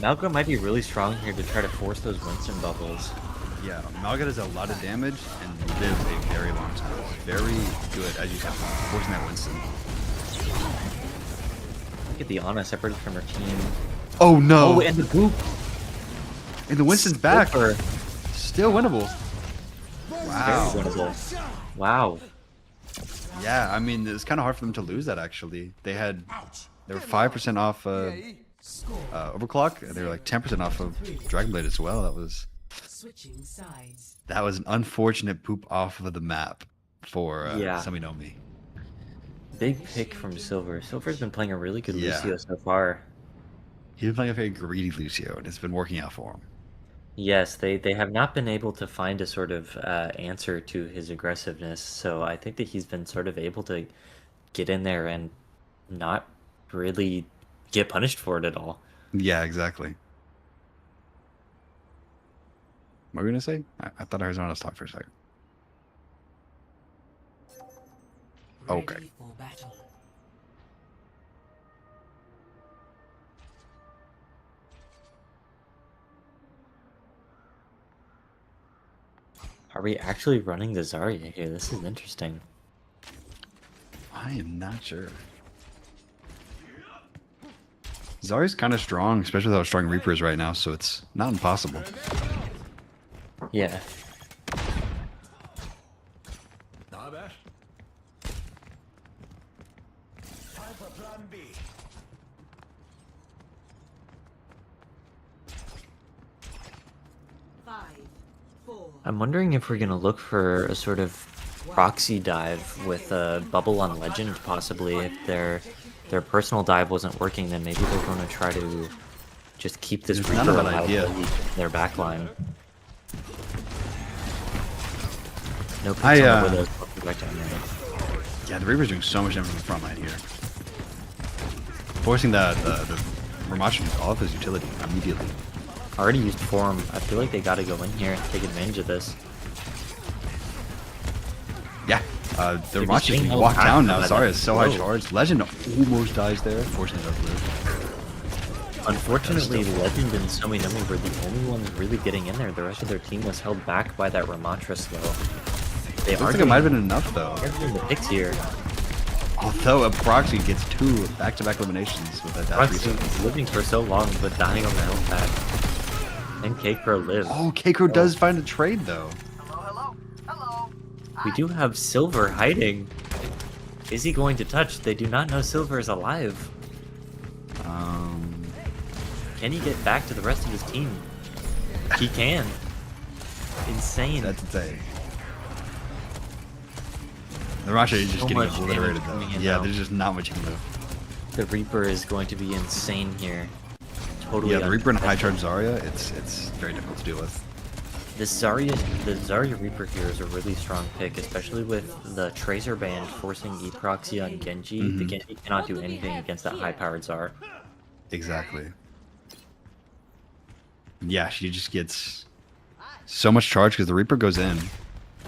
Mauga might be really strong here to try to force those Winston bubbles. Yeah, Malga does a lot of damage and lives a very long time. Very good, as you said, forcing that Winston. Look at the Ana separated from her team. Oh no! Oh, and the boop. And the Winston's back. Super. Still winnable. Very Wow. winnable. Wow. Yeah, I mean, it's kind of hard for them to lose that, actually. They were 5% off Overclock, and they were like 10% off of Dragonblade as well. Switching sides. That was an unfortunate poop off of the map for Yeah. Saminomi. Big pick from Silver. Silver's been playing a really good Yeah. Lucio so far. He's been playing a very greedy Lucio, and it's been working out for him. Yes, they have not been able to find a sort of answer to his aggressiveness, so I think that he's been sort of able to get in there and not really get punished for it at all. Yeah, exactly. What were we gonna say? I thought I heard someone else talk for a second. Okay. Ready for battle. Are we actually running the Zarya here? This is interesting. I am not sure. Zarya's kind of strong, especially with how strong Reaper is right now, so it's not impossible. Yeah. I'm wondering if we're gonna look for a sort of proxy dive with a bubble on Legend, possibly. If their personal dive wasn't working, then maybe they're gonna try to just keep this It's Reaper not a bad alive idea. while he's in their backline. No picks I, on the Widow. Right down there. Yeah, the Reaper's doing so much damage from the front line here. Forcing the Ramacha to use all of his utility immediately. Already used Form. I feel like they gotta go in here and take advantage of this. Yeah, the They're Ramacha just can walk down now. getting Sorry, it's so high whoa. charge. Legend almost dies there. Fortunately, does live. Unfortunately, Legend and Sominomi were the only ones really getting in there. The rest of their team was held back by that Ramatra slow. They Looks are like it might have been enough though. getting the picks here. Although a proxy gets 2 back-to-back eliminations with that dash Proxy reset. living for so long, but dying on the health pack. And K-Crow lives. Oh, K-Crow does find a trade though. We do have Silver hiding. Is he going to touch? They do not know Silver is alive. Can he get back to the rest of his team? He can. Insane. That's insane. The Ramacha is just So getting much obliterated damage though. coming in Yeah, now. there's just not much you can do. The Reaper is going to be insane here. Totally. Yeah, the Reaper and high charge unprotected. Zarya, it's very difficult to deal with. The Zarya Reaper here is a really strong pick, especially with the Tracer band forcing E-Proxy on Genji. The Genji cannot do anything against that high-powered Zar. Exactly. Yeah, she just gets so much charge because the Reaper goes in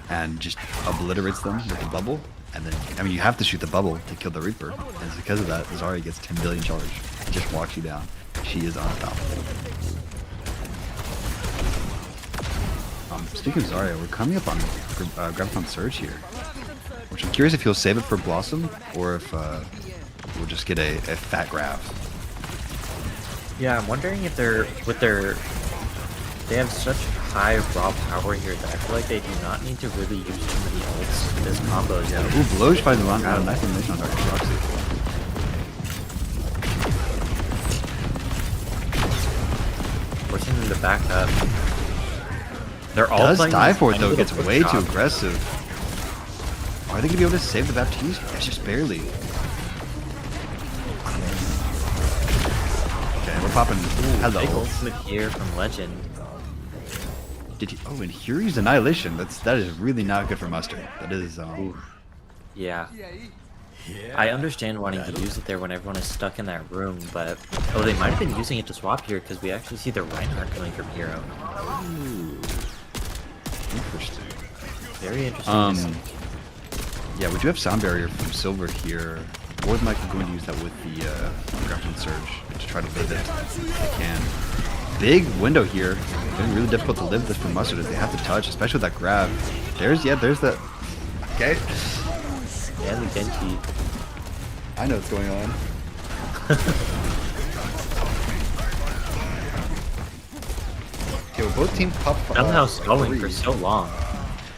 and just obliterates them with the bubble. And then, I mean, you have to shoot the bubble to kill the Reaper. And it's because of that, Zarya gets 10 billion charge. Just walks you down. She is unstoppable. Speaking of Zarya, we're coming up on Graviton Surge here. Which I'm curious if he'll save it for Blossom or if we'll just get a fat grab. Yeah, I'm wondering if they have such high raw power here that I feel like they do not need to really use too many ults as combos. Yeah, ooh, Bloge finds a long out of nice elimination on Dark Proxy. Forcing them to back up. They're all Does playing die this for it tiny though, little gets push way too job. aggressive. Are they gonna be able to save the Baptiste? Yes, just barely. Okay, we're popping. Hello. Big ultimate here from Legend. Did he? Oh, and Huri's Annihilation. That is really not good for Mustard. That is. Yeah. I understand wanting to use it there when everyone is stuck in that room, but they might have been using it to swap here because we actually see the Reinhardt coming from Hero. Interesting. Very interesting. to see. Yeah, we do have Sound Barrier from Silver here. More than likely going to use that with the Graviton Surge to try to live it if they can. Big window here. Getting really difficult to live this for Mustard as they have to touch, especially with that grab. There's that. Okay. Yeah, the Genji. I know what's going on. Okay, well, both teams pop. Somehow stalling three. for so long.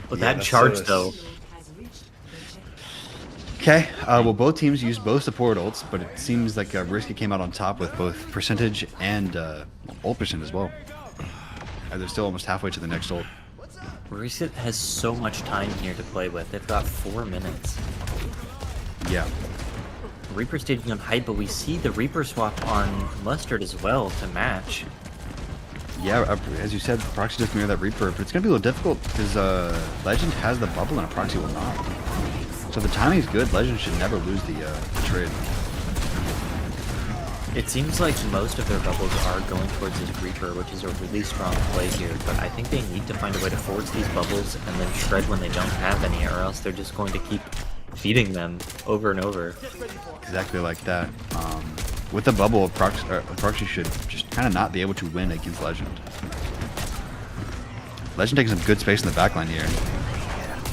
But Yeah, that that's charge so- though. Okay, well, both teams used both support ults, but it seems like Risky came out on top with both percentage and ult percent as well. And they're still almost halfway to the next ult. Reset has so much time here to play with. They've got 4 minutes. Yeah. Reaper staging on height, but we see the Reaper swap on Mustard as well to match. Yeah, as you said, Proxy does mirror that Reaper, but it's going to be a little difficult because Legend has the bubble and a Proxy will not. So the timing is good. Legend should never lose the trade. It seems like most of their bubbles are going towards this Reaper, which is a really strong play here, but I think they need to find a way to force these bubbles and then shred when they don't have any, or else they're just going to keep feeding them over and over. Exactly like that. With the bubble, Proxy should just kind of not be able to win against Legend. Legend taking some good space in the backline here.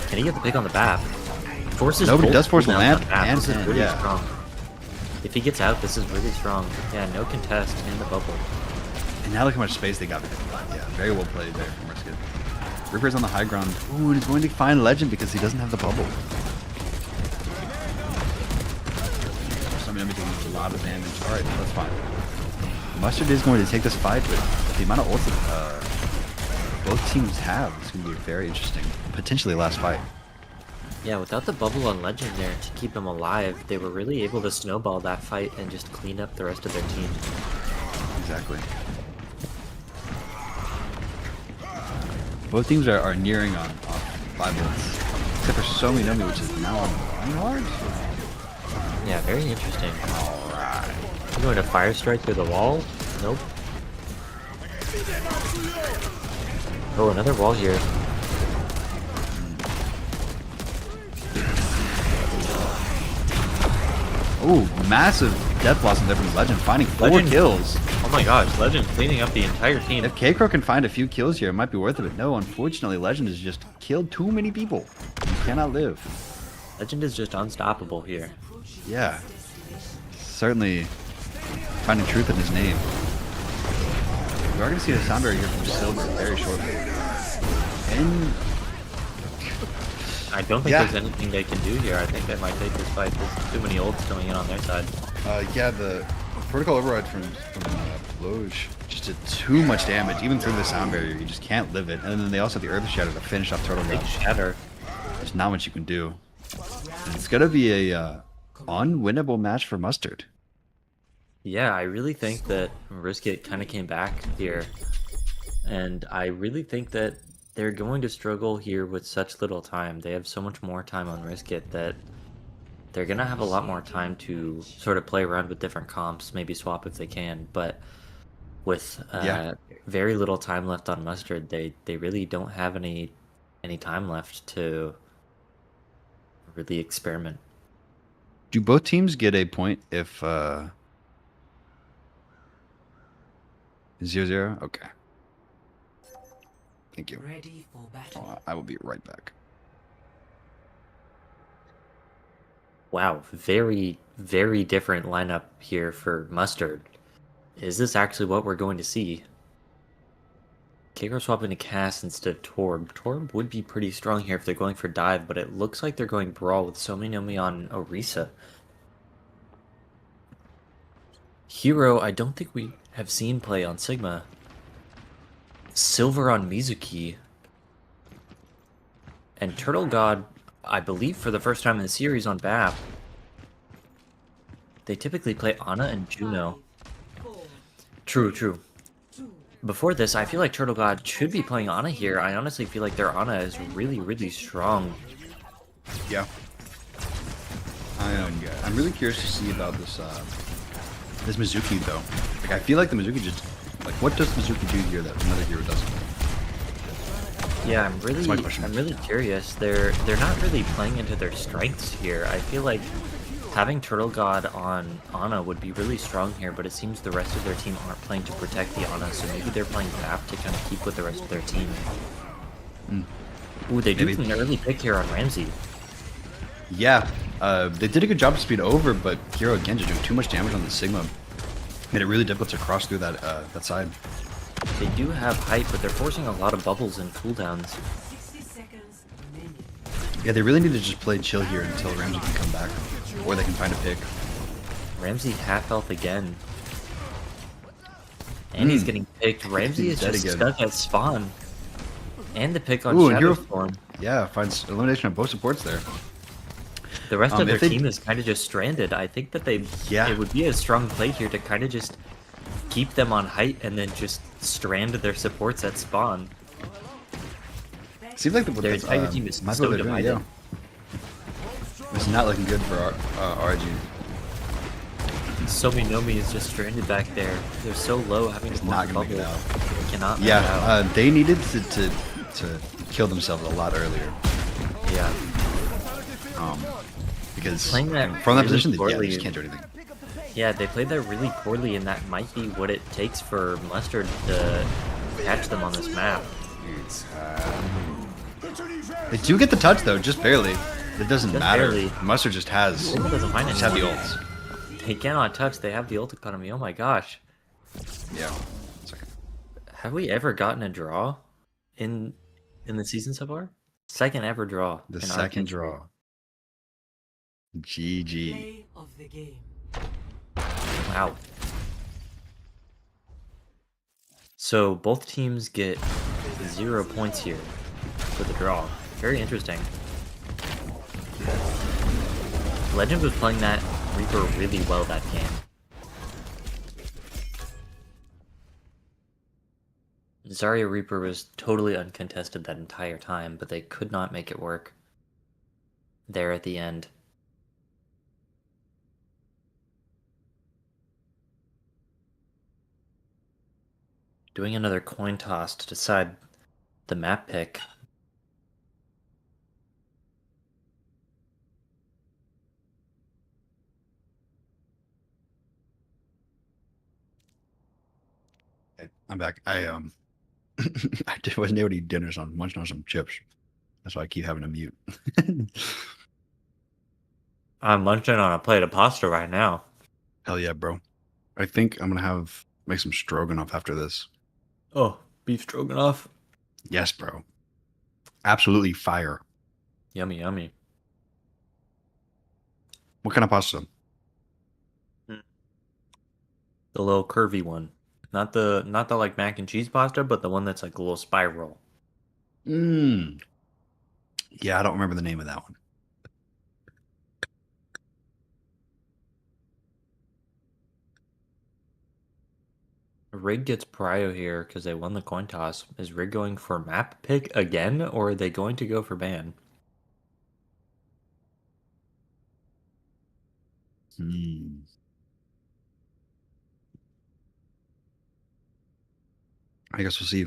Can he get the pick on the BAP? Forces Nobody both does force the cooldowns lamp on BAP. and This is Zen, really yeah. strong. If he gets out, this is really strong. Yeah, no contest in the bubble. And now look how much space they got. Yeah, very well played there from Risky. Reaper's on the high ground. Ooh, and he's going to find Legend because he doesn't have the bubble. Something doing a lot of damage. Alright, that's fine. Mustard is going to take this fight, but the amount of ults that both teams have. It's going to be very interesting. Potentially last fight. Yeah, without the bubble on Legend there to keep them alive, they were really able to snowball that fight and just clean up the rest of their team. Exactly. Both teams are nearing on 5 minutes. Except for Sominomi, which is now on Reinhardt. Yeah, very interesting. Alright. You going to fire strike through the wall? Nope. Oh, another wall here. Oh, massive death loss in there from Legend, finding 4 Legend. kills. Oh my gosh, Legend cleaning up the entire team. If K-Crow can find a few kills here, it might be worth it. But no, unfortunately, Legend has just killed too many people. He cannot live. Legend is just unstoppable here. Yeah. Certainly finding truth in his name. We are going to see a sound barrier here from Silver very shortly. And I don't think Yeah. there's anything they can do here. I think they might take this fight. There's too many ults coming in on their side. yeah, the protocol override from Loge just did too much damage, even through the sound barrier. You just can't live it. And then they also have the Earth Shatter to finish off Turtle Big God. shatter. There's not much you can do. And it's gonna be a unwinnable match for Mustard. Yeah, I really think that Risk It kind of came back here. And I really think that they're going to struggle here with such little time. They have so much more time on Risk It that they're going to have a lot more time to sort of play around with different comps, maybe swap if they can. But with very little time left on Mustard, they really don't have any time left to really experiment. Do both teams get a point if 0-0? Okay. Thank you. Ready for battle. I will be right back. Wow, very, very different lineup here for Mustard. Is this actually what we're going to see? Keiko swapping to Cass instead of Torb. Torb would be pretty strong here if they're going for dive, but it looks like they're going Brawl with Sominomi on Orisa. Hero, I don't think we have seen play on Sigma. Silver on Mizuki. And Turtle God, I believe for the first time in the series on BAP. They typically play Ana and Juno. True. Before this, I feel like Turtle God should be playing Ana here. I honestly feel like their Ana is really, really strong. Yeah. I'm really curious to see about this this Mizuki though. Like I feel like the Mizuki just what does Mizuki do here that another hero doesn't? Yeah, I'm my question. really curious. They're not really playing into their strengths here. I feel like having Turtle God on Ana would be really strong here, but it seems the rest of their team aren't playing to protect the Ana, so maybe they're playing BAP to kind of keep with the rest of their team. Ooh, they do Maybe. an early pick here on Ramsey. Yeah. They did a good job to speed over, but Hero again just doing too much damage on the Sigma. Made it really difficult to cross through that that side. They do have height, but they're forcing a lot of bubbles and cooldowns. 60 seconds remaining. Yeah, they really need to just play chill here until Ramsey can come back, or they can find a pick. Ramsey half health again. And he's getting picked. Ramsey is Dead just again. stuck at spawn. And the pick on Ooh, and Hero- Shadowstorm. Yeah, finds elimination of both supports there. The rest of their if they- team is kind of just stranded. I think that Yeah. it would be a strong play here to kind of just keep them on height and then just strand their supports at spawn. Seems like Their entire team is might be so what they're doing, divided. yeah. It's not looking good for RG. Sominomi is just stranded back there. They're so low, having to not block gonna make it bubble. out. They cannot make it Yeah, out. they needed to kill themselves a lot earlier. Yeah. Because Playing that from that really position, they poorly. just can't do anything. Yeah, they played that really poorly, and that might be what it takes for Mustard to catch them on this map. They do get the touch though, just barely. It doesn't Just matter. barely. Mustard just has Sigma doesn't mind just have the anymore. ults. They cannot touch. They have the ult economy. Oh my gosh. Yeah. Second. Have we ever gotten a draw in the season so far? Second ever draw. The in second Arcane. draw. GG. Play of the game. Wow. So both teams get 0 points here for the draw. Very interesting. Legend was playing that Reaper really well that game. Zarya Reaper was totally uncontested that entire time, but they could not make it work there at the end. Doing another coin toss to decide the map pick. Okay, I'm back. Wasn't able to eat dinner, so I'm munching on some chips. That's why I keep having to mute. I'm munching on a plate of pasta right now. Hell yeah, bro. I think I'm gonna make some stroganoff after this. Oh, beef stroganoff. Yes, bro. Absolutely fire. Yummy, yummy. What kind of pasta? The little curvy one. Not the like mac and cheese pasta, but the one that's like a little spiral. Mmm. Yeah, I don't remember the name of that one. Rig gets prio here because they won the coin toss. Is Rig going for map pick again, or are they going to go for ban? I guess we'll see.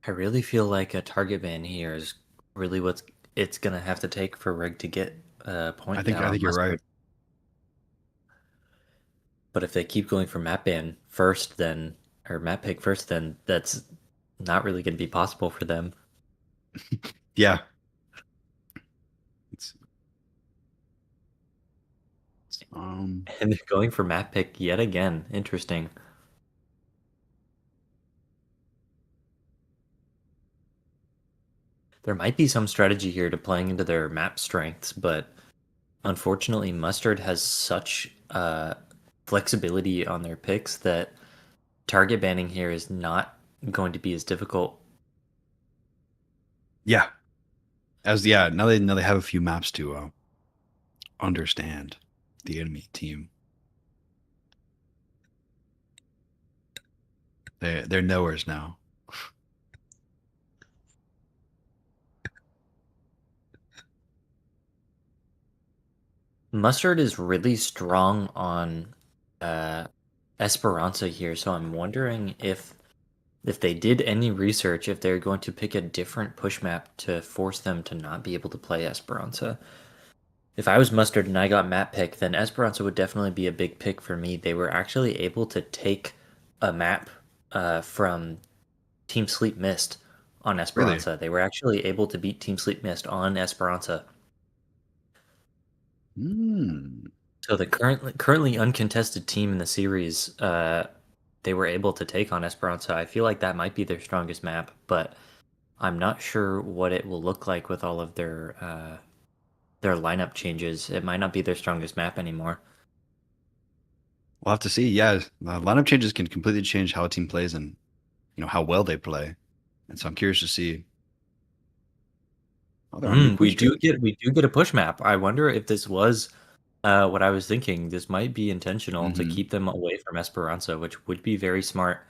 I really feel like a target ban here is really what it's gonna have to take for Rig to get a point down I on think you're Mustard. right. But if they keep going for map ban first, then or map pick first, then that's not really going to be possible for them. Yeah. It's And they're going for map pick yet again. Interesting. There might be some strategy here to playing into their map strengths, but unfortunately, Mustard has such flexibility on their picks that target banning here is not going to be as difficult. yeah. Now they have a few maps to understand the enemy team. They're knowers now. Mustard is really strong on Esperanza here, so I'm wondering if they did any research, if they're going to pick a different push map to force them to not be able to play Esperanza. If I was Mustard and I got map pick, then Esperanza would definitely be a big pick for me. They were actually able to take a map from Team Sleep Mist on Esperanza. Really? They were actually able to beat Team Sleep Mist on Esperanza. So the currently uncontested team in the series, they were able to take on Esperanza. I feel like that might be their strongest map, but I'm not sure what it will look like with all of their lineup changes. It might not be their strongest map anymore. We'll have to see. Yeah, lineup changes can completely change how a team plays and how well they play. And so I'm curious to see. Oh, they're on new We push do pick. get a push map. I wonder if this was what I was thinking. This might be intentional to Mhm. keep them away from Esperanza, which would be very smart.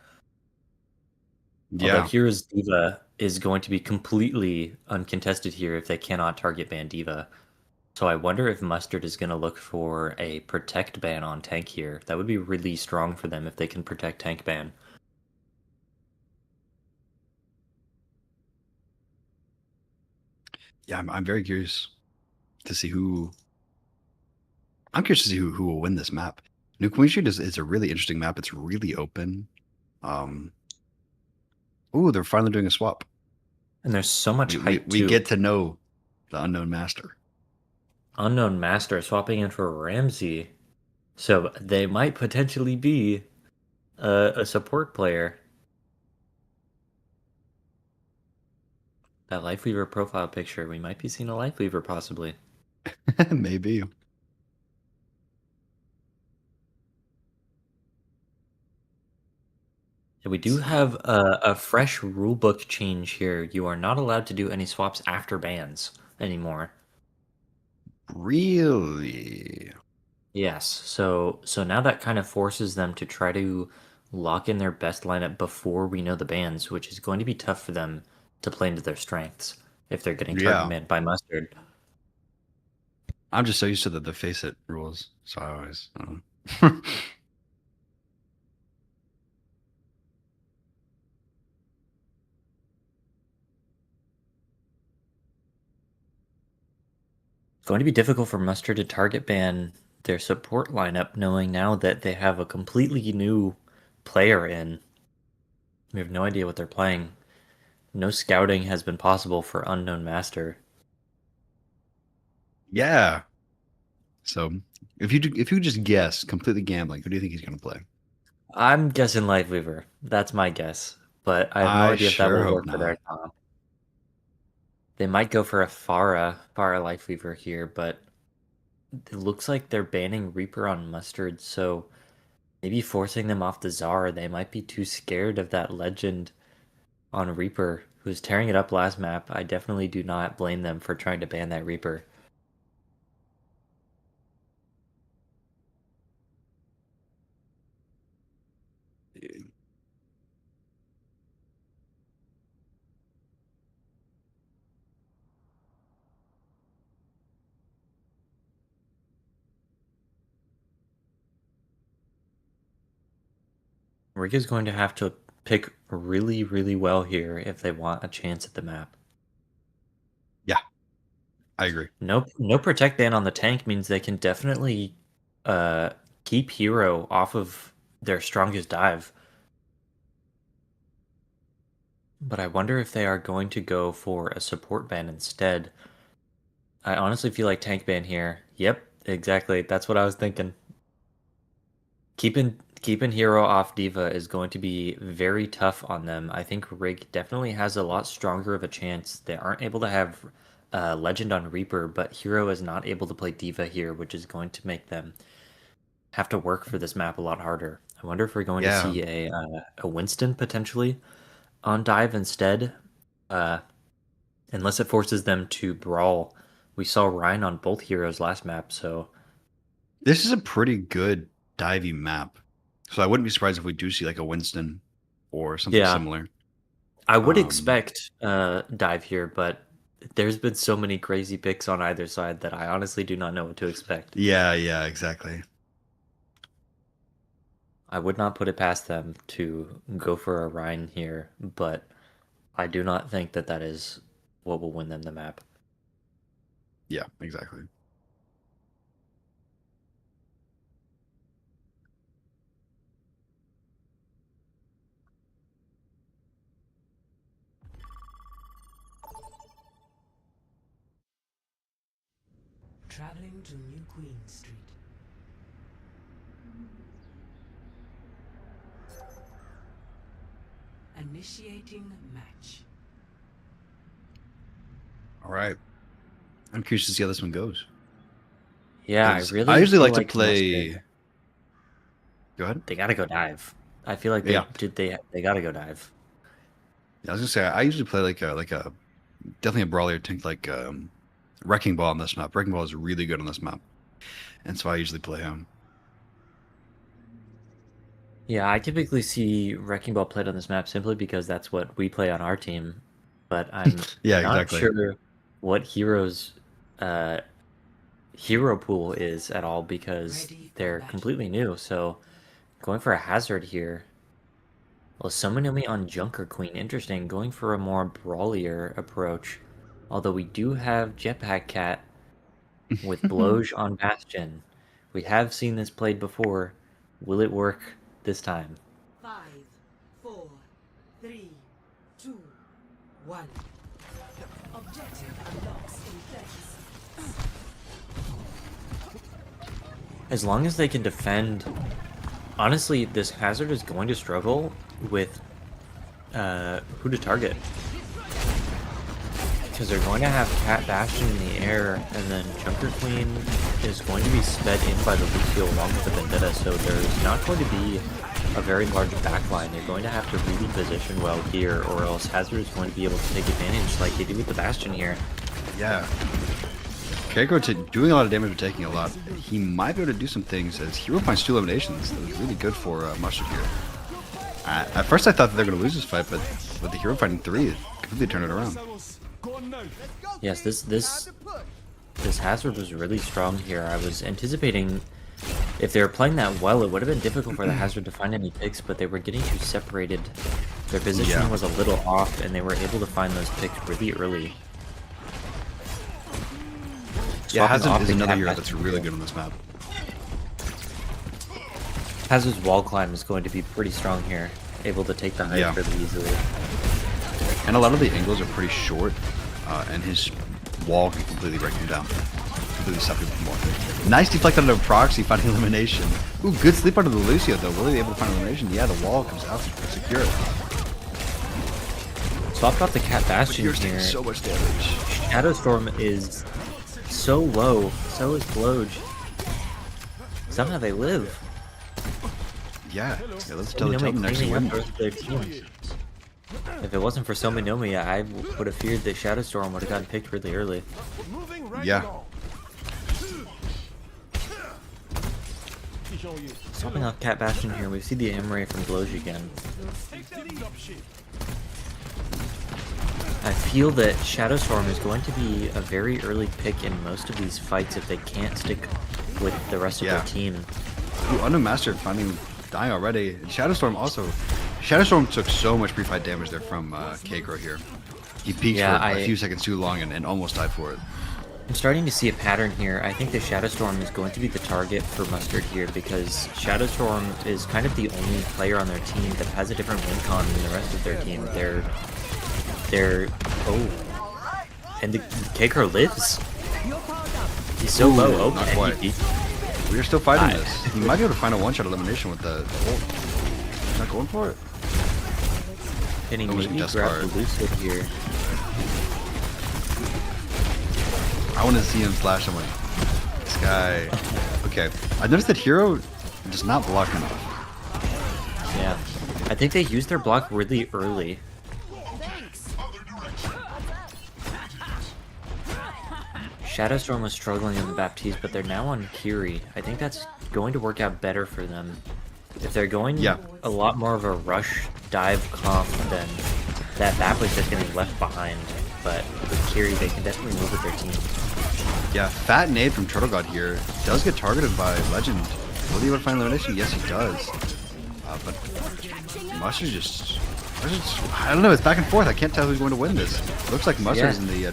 Although Yeah. Hero's Diva is going to be completely uncontested here if they cannot target ban Diva. So I wonder if Mustard is going to look for a protect ban on tank here. That would be really strong for them if they can protect tank ban. Yeah, I'm very curious to see who. I'm curious to see who will win this map. New Queen Street is a really interesting map. It's really open. Um. Ooh, they're finally doing a swap. And there's so much height We too. get to know the unknown master. Unknown Master swapping in for Ramsey. So they might potentially be a support player. That Lifeweaver profile picture, we might be seeing a Lifeweaver possibly. Maybe. We do have a fresh rulebook change here. You are not allowed to do any swaps after bans anymore. Really? Yes, so now that kind of forces them to try to lock in their best lineup before we know the bans, which is going to be tough for them to play into their strengths if they're getting target Yeah. banned by Mustard. I'm just so used to the face it rules, so I always. I don't know. It's going to be difficult for Mustard to target ban their support lineup, knowing now that they have a completely new player in. We have no idea what they're playing. No scouting has been possible for Unknown Master. Yeah. So if you just guess, completely gambling, who do you think he's gonna play? I'm guessing Lightweaver. That's my guess. But I have no I idea if that sure will hope work for their not. comp. They might go for a Pharah Lightweaver here, but it looks like they're banning Reaper on Mustard, so maybe forcing them off the Czar. They might be too scared of that legend on Reaper, who's tearing it up last map. I definitely do not blame them for trying to ban that Reaper. Rick is going to have to pick really, really well here if they want a chance at the map. Yeah, I agree. No protect ban on the tank means they can definitely keep Hero off of their strongest dive. But I wonder if they are going to go for a support ban instead. I honestly feel like tank ban here. Yep, exactly. That's what I was thinking. Keeping Hero off Diva is going to be very tough on them. I think Rig definitely has a lot stronger of a chance. They aren't able to have Legend on Reaper, but Hero is not able to play Diva here, which is going to make them have to work for this map a lot harder. I wonder if we're going to Yeah. see a Winston potentially on dive instead, unless it forces them to brawl. We saw Ryan on both heroes last map, so This is a pretty good divey map. So I wouldn't be surprised if we do see like a Winston or something yeah, similar. I would Um, expect dive here, but there's been so many crazy picks on either side that I honestly do not know what to expect. yeah, exactly. I would not put it past them to go for a Ryan here, but I do not think that that is what will win them the map. Yeah, exactly. Traveling to New Queen Street. Initiating match. All right. I'm curious to see how this one goes. Yeah, I 'Cause really I usually feel like to like play. Mustard, Go ahead. they gotta go dive. I feel like Yeah. they gotta go dive. I was gonna say I usually play like a definitely a brawler tank like Wrecking Ball on this map. Wrecking Ball is really good on this map, and so I usually play him. Yeah, I typically see Wrecking Ball played on this map simply because that's what we play on our team. But I'm Yeah, not exactly. sure what Heroes uh hero pool is at all because Ready for they're battle. completely new. So going for a hazard here. Well, Summonomi on Junker Queen. Interesting. Going for a more brawlier approach. Although we do have Jetpack Cat with Bloge on Bastion. We have seen this played before. Will it work this time? 5, 4, 3, 2, 1. Objective unlocks in 30 seconds. As long as they can defend... Honestly, this hazard is going to struggle with who to target. because they're going to have Cat Bastion in the air, and then Junker Queen is going to be sped in by the Lucio along with the Vendetta, so there's not going to be a very large backline. They're going to have to really position well here, or else Hazard is going to be able to take advantage like they do with the Bastion here. Yeah. Keiko doing a lot of damage but taking a lot. He might be able to do some things as Hero finds 2 eliminations. That was really good for Mustard here. At first I thought that they were going to lose this fight, but with the Hero finding 3, it completely turned it around. Yes, this Hazard was really strong here. I was anticipating if they were playing that well, it would have been difficult for the Hazard to find any picks, but they were getting too separated. Their positioning was a little off, and they were able to find those picks really early. Yeah, Hazard is another hero that's really good on this map. Hazard's wall climb is going to be pretty strong here, able to take the height really easily. And a lot of the angles are pretty short, and his wall can completely break him down. Completely stop him from more. Nice deflect out of proxy, finding elimination. Ooh, good sleep out of the Lucio though. Will he be able to find elimination? Yeah, the wall comes out secure. Swapped out the Cat Bastion here. Taking so much damage. Shadowstorm is so low, so is Bloge. Somehow they live. Yeah, let's tell the next win. If it wasn't for Sominomi, I would have feared that Shadowstorm would have gotten picked really early. Yeah. Swapping out Cat Bastion here, we see the M-Ray from Bloge again. I feel that Shadowstorm is going to be a very early pick in most of these fights if they can't stick with the rest of their team. Ooh, Unknown Master dying already. And Shadowstorm took so much pre-fight damage there from Keiko here. He peaked for a few seconds too long and almost died for it. I'm starting to see a pattern here. I think the Shadowstorm is going to be the target for Mustard here because Shadowstorm is kind of the only player on their team that has a different win con than the rest of their team. And the Keiko lives. He's so low. Oh, not quite. We're still fighting this. He might be able to find a one-shot elimination with the ult. He's not going for it. Can he maybe grab the Lucio here? I want to see him flash. I'm like, this guy. Okay, I noticed that Hero does not block enough. Yeah, I think they used their block really early. Shadowstorm was struggling in the Baptiste, but they're now on Kiri. I think that's going to work out better for them. If they're going a lot more of a rush dive comp, then that Bap was just getting left behind. But with Kiri, they can definitely move with their team. Yeah, Fat Nade from Turtle God here does get targeted by Legend. Will he able to find elimination? Yes, he does. But Mustard's just... I don't know, it's back and forth. I can't tell who's going to win this. Looks like Mustard's in the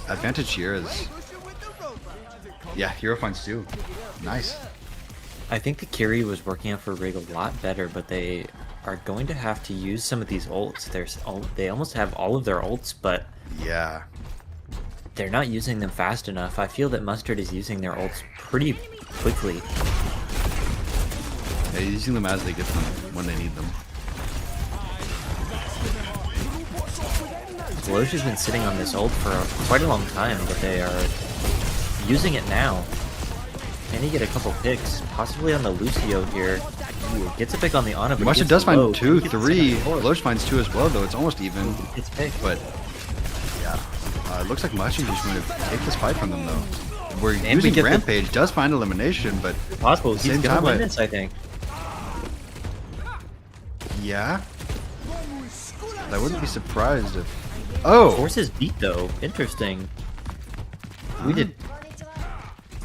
advantage here as... Yeah, Hero finds 2. Nice. I think the Kiri was working out for Rig a lot better, but they are going to have to use some of these ults. They almost have all of their ults, but yeah, they're not using them fast enough. I feel that Mustard is using their ults pretty quickly. Yeah, he's using them as they get them, when they need them. Bloge has been sitting on this ult for quite a long time, but they are using it now. Can he get a couple picks? Possibly on the Lucio here. Ooh, gets a pick on the Ana, but Mustard does find 2, 3. Bloge finds 2 as well, though. It's almost even. It's picked. But, yeah. It looks like Mustard is going to take this fight from them, though. We're using Rampage, does find elimination, but... Possible. He's going to win this, I think. Yeah. I wouldn't be surprised if... Oh! Forces beat, though. Interesting. We did...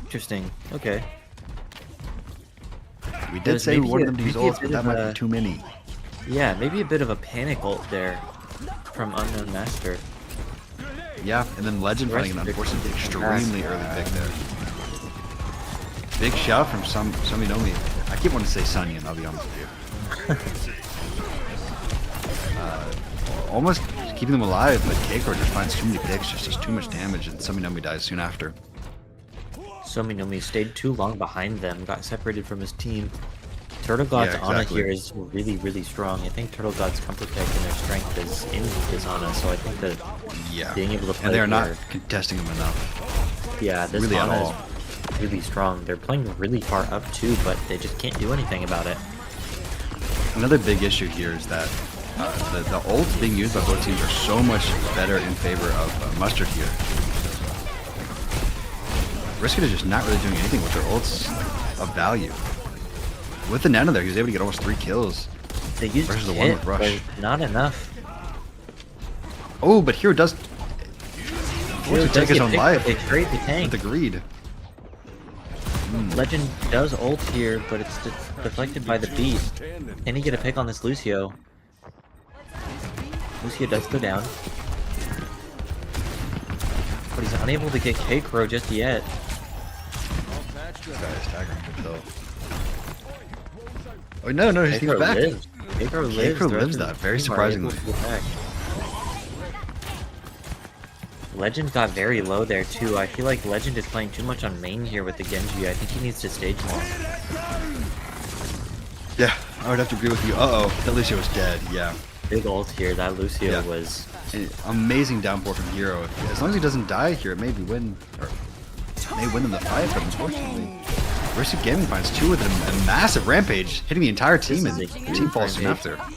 Interesting. Okay. We did say we wanted them to use ults, but that might be too many. Yeah, maybe a bit of a panic ult there from Unknown Master. Yeah, and then Legend finding an unfortunately extremely early pick there. Big shout from Sominomi. I keep wanting to say Sunyan, I'll be honest with you. Almost keeping them alive, but Keiko just finds too many picks, just does too much damage, and Sominomi dies soon after. Sominomi stayed too long behind them, got separated from his team. Turtle God's Yeah, Ana exactly. here is really, really strong. I think Turtle God's Comfort Tech and their strength is in his Ana, so I think that Yeah. being able to play And they're not here, contesting him enough. yeah, this Really at Ana all. is really strong. They're playing really far up too, but they just can't do anything about it. Another big issue here is that the ults being used by both teams are so much better in favor of Mustard here. Brisket is just not really doing anything with their ults of value. With the Nano there, he was able to get almost 3 kills. They used Versus the hit, one with Rush. but not enough. Oh, but Hero does Hero to take his get own picked, life but they trade the tank. with the greed. Legend does ult here, but it's deflected by the beast. Can he get a pick on this Lucio? Lucio does go down. But he's unable to get K-Crow just yet. This guy is staggering himself. Oh no, he's K-Crow back. lives. K-Crow lives. K-Crow The rest lives of the that, very team are able surprisingly. to get back. Legend got very low there too. I feel like Legend is playing too much on main here with the Genji. I think he needs to stage more. Yeah, I would have to agree with you. Uh-oh, that Lucio was dead, yeah. Big ult here. That Lucio Yeah. was... An amazing downpour from Hero. As long as he doesn't die here, it may win them the fight, but unfortunately, Risky Gaming finds 2 with a massive rampage, hitting the entire team, This and is a the huge team falls soon rampage. after.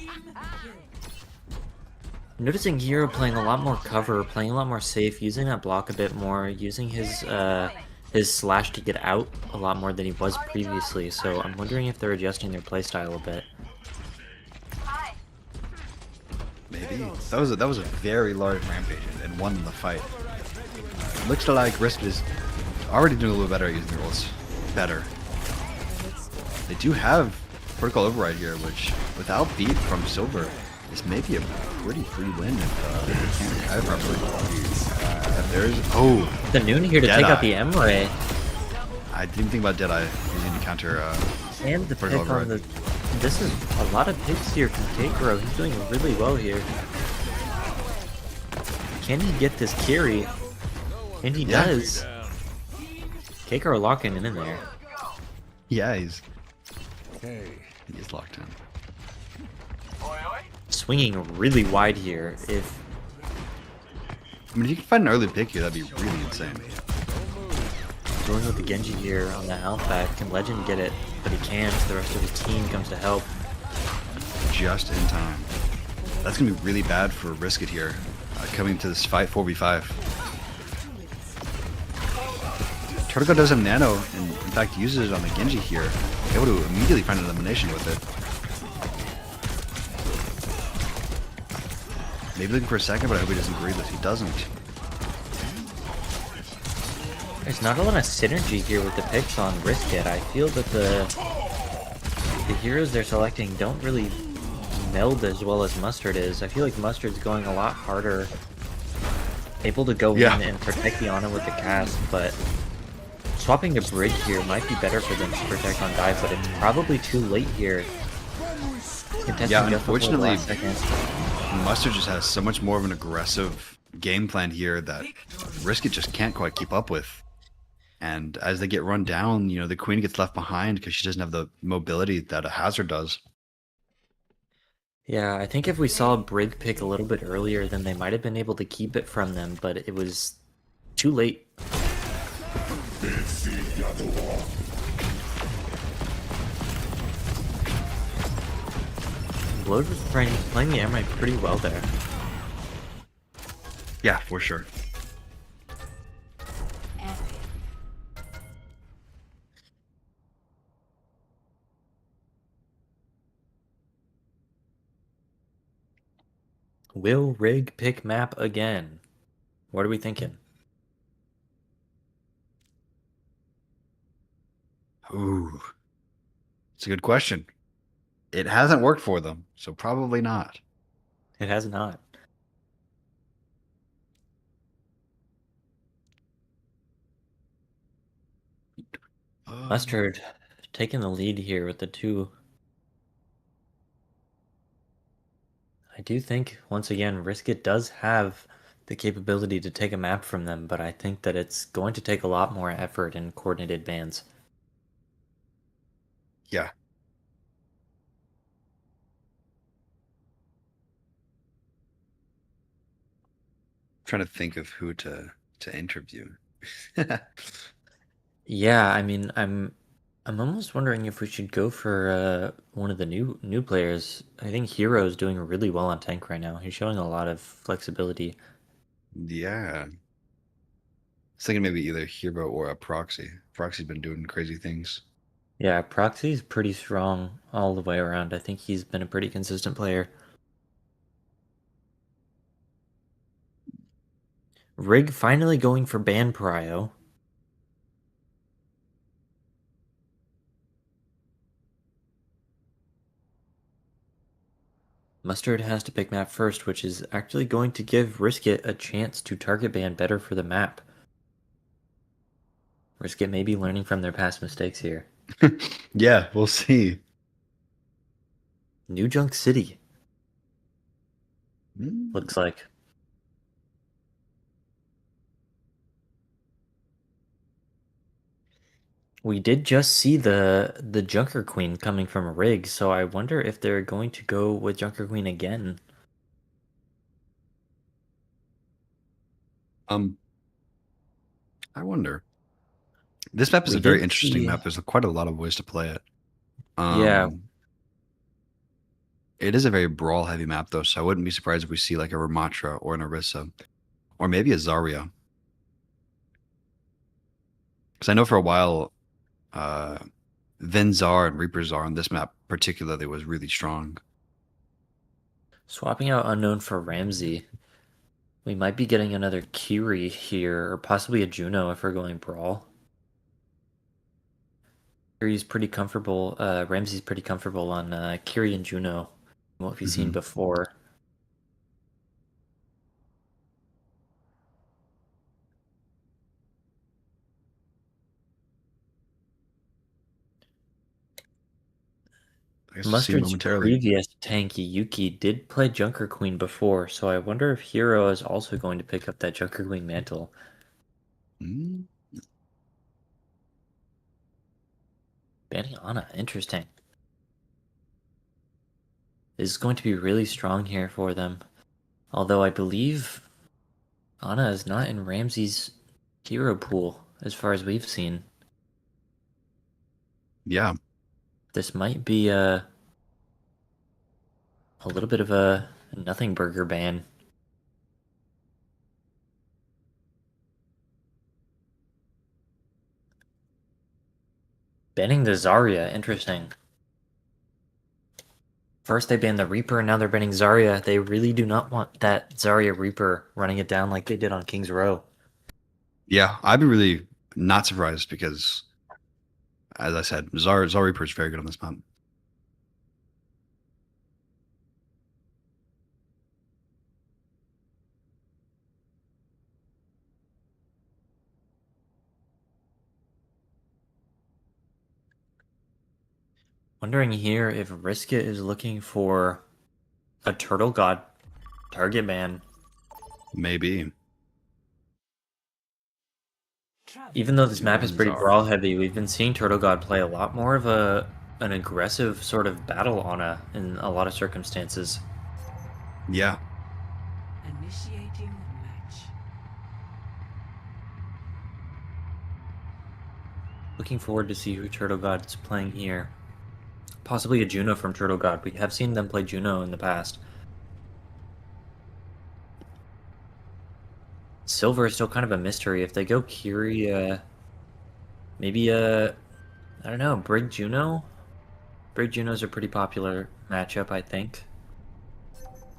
Noticing Hero playing a lot more cover, playing a lot more safe, using that block a bit more, using his slash to get out a lot more than he was previously. So I'm wondering if they're adjusting their playstyle a bit. Maybe. That was a very large rampage and won the fight. Looks like Risk is already doing a little better at using their ults. Better. They do have Protocol Override here, which, without beat from Silver, this may be a pretty free win if they can't guide properly. If there's... Oh! The Noon here to take Deadeye. out the M-Ray. I didn't think about Deadeye using to counter... And the pick Protocol on the... Override. This is a lot of picks here from K-Crow. He's doing really well here. Can he get this carry? And he Yeah. does. K-Crow locking it in there. Yeah, he's locked in. Swinging really wide here. If I mean, if you can find an early pick here, that'd be really insane. going with the Genji here on the health pack, can Legend get it? But he can't. The rest of his team comes to help. Just in time. That's gonna be really bad for Risk It here, coming to this fight 4v5. Turtle does have Nano, and in fact uses it on the Genji here, able to immediately find an elimination with it. Maybe looking for a second, but I hope he doesn't greedless. He doesn't. There's not a lot of synergy here with the picks on Risk It. I feel that the heroes they're selecting don't really meld as well as Mustard is. I feel like Mustard's going a lot harder, able to go Yeah. in and protect the Ana with the cast, but swapping to Brig here might be better for them to protect on dive, but it's probably too late here. Contesting Yeah, just before the unfortunately, last second. Mustard just has so much more of an aggressive game plan here that Risk It just can't quite keep up with. And as they get run down, the Queen gets left behind because she doesn't have the mobility that a Hazard does. Yeah, I think if we saw Brig pick a little bit earlier, then they might have been able to keep it from them, but it was too late. Blood was playing the Emerald pretty well there. Yeah, for sure. Will Rig pick map again? What are we thinking? Ooh. It's a good question. It hasn't worked for them, so probably not. It has not. Mustard taking the lead here with the 2. I do think, once again, Risk It does have the capability to take a map from them, but I think that it's going to take a lot more effort and coordinated bans. Yeah. trying to think of who to interview. Yeah, I mean, I'm almost wondering if we should go for one of the new players. I think Hero's doing really well on tank right now. He's showing a lot of flexibility. Yeah. I was thinking maybe either Hero or a Proxy. Proxy's been doing crazy things. Yeah, Proxy's pretty strong all the way around. I think he's been a pretty consistent player. Rig finally going for ban Prio. Mustard has to pick map first, which is actually going to give Riskit a chance to target ban better for the map. Riskit may be learning from their past mistakes here. Yeah, we'll see. New Junk City, Mm. looks like. We did just see the Junker Queen coming from Rig, so I wonder if they're going to go with Junker Queen again. I wonder. This map is We a very did interesting see- map. There's quite a lot of ways to play it. Yeah. It is a very brawl heavy map though, so I wouldn't be surprised if we see like a Ramatra or an Orisa. Or maybe a Zarya. Because I know for a while Venzar and Reaper Zar on this map particularly was really strong. Swapping out Unknown for Ramsey. We might be getting another Kiri here, or possibly a Juno if we're going Brawl. Kiri's pretty comfortable, Ramsey's pretty comfortable on Kiri and Juno, what we've seen before. I guess we'll see Mustard's momentarily. previous tanky Yuki did play Junker Queen before, so I wonder if Hero is also going to pick up that Junker Queen mantle. Mm. Banning Ana, interesting. This is going to be really strong here for them. Although I believe Ana is not in Ramsey's hero pool, as far as we've seen. Yeah. This might be a little bit of a nothing burger ban. Banning the Zarya, interesting. First they banned the Reaper, and now they're banning Zarya. They really do not want that Zarya Reaper running it down like they did on King's Row. Yeah, I'd be really not surprised because, as I said, Zar Reaper is very good on this map. Wondering here if Riskit is looking for a Turtle God target ban. Maybe. Even though this map is pretty Zarya. brawl heavy, we've been seeing Turtle God play a lot more of an aggressive sort of battle in a lot of circumstances. Yeah. Initiating match. Looking forward to see who Turtle God's playing here. Possibly a Juno from Turtle God. We have seen them play Juno in the past. Silver is still kind of a mystery. If they go Kiri, maybe I don't know, Brig Juno? Brig Juno's a pretty popular matchup, I think.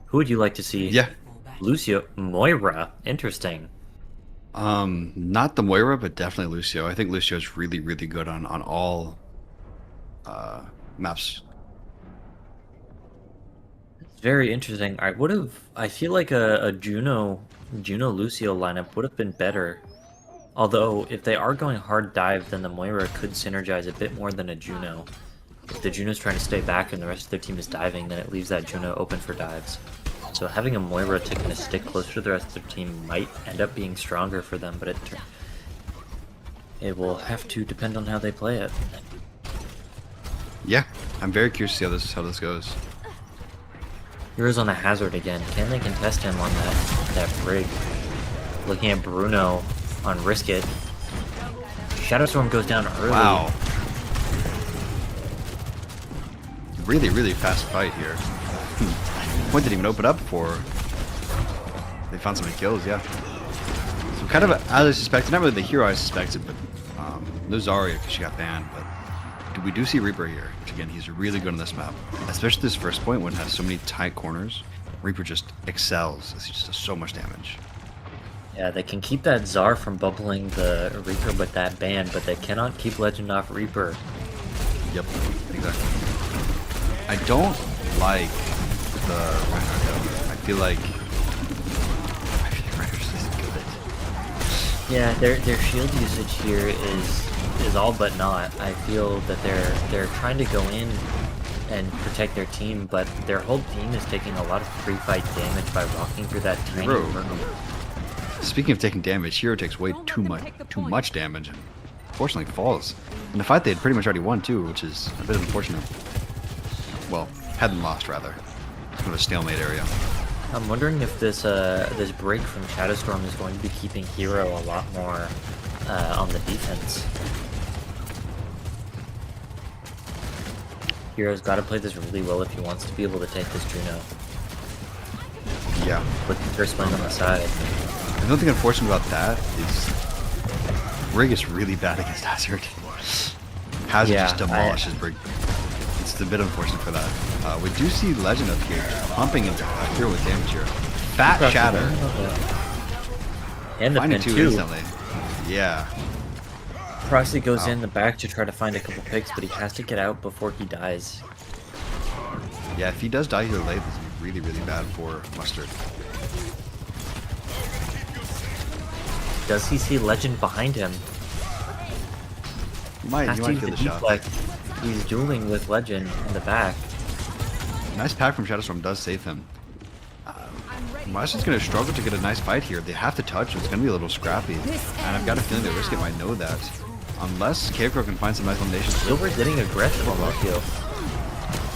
Who would you like to see? Yeah. Lucio. Moira. Interesting. Not the Moira, but definitely Lucio. I think Lucio is really, really good on all maps. It's very interesting. I feel like a Juno Lucio lineup would have been better. Although, if they are going hard dive, then the Moira could synergize a bit more than a Juno. If the Juno's trying to stay back and the rest of their team is diving, then it leaves that Juno open for dives. So having a Moira to kind of stick closer to the rest of their team might end up being stronger for them, but it will have to depend on how they play it. Yeah, I'm very curious to see how this goes. Heroes on the Hazard again. Can they contest him on that Brig? Looking at Bruno on Risk It. Shadowstorm goes down early. Wow. Really, really fast fight here. Point didn't even open up before they found so many kills, yeah. So kind of as I suspected, not really the hero I suspected, but no Zarya because she got banned, but we do see Reaper here, which again, he's really good on this map. Especially this first point when it has so many tight corners. Reaper just excels as he just does so much damage. Yeah, they can keep that Zar from bubbling the Reaper with that ban, but they cannot keep Legend off Reaper. Yep, exactly. I don't like the Reinhardt though. I feel like Reinhardt's just good. Yeah, their shield usage here is all but not. I feel that they're trying to go in and protect their team, but their whole team is taking a lot of pre-fight damage by walking through that tiny room. Speaking of taking damage, Hero takes way too much damage and unfortunately falls. In the fight they had pretty much already won too, which is a bit unfortunate. Well, hadn't lost rather. Kind of a stalemate area. I'm wondering if this this break from Shadowstorm is going to be keeping Hero a lot more on the defense. Hero's got to play this really well if he wants to be able to take this Juno. Yeah. With the first win on the side. The only thing unfortunate about that is Rig is really bad against Hazard. Hazard just demolishes Rig. It's a bit unfortunate for that. We do see Legend up here, pumping into Hero with damage here. Fat Shatter. And the Finding pin two too. instantly. Yeah. Proxy goes in the back to try to find a couple picks, but he has to get out before he dies. Yeah, if he does die here late, this is really, really bad for Mustard. Does he see Legend behind him? You might Has to use feel the the shot. deflect. He's dueling with Legend in the back. Nice pack from Shadowstorm does save him. Mustard's going to struggle to get a nice fight here. They have to touch. It's going to be a little scrappy. And I've got a feeling that Risk It might know that. Unless K-Crow can find some nice eliminations. Silver's getting aggressive on Lucio.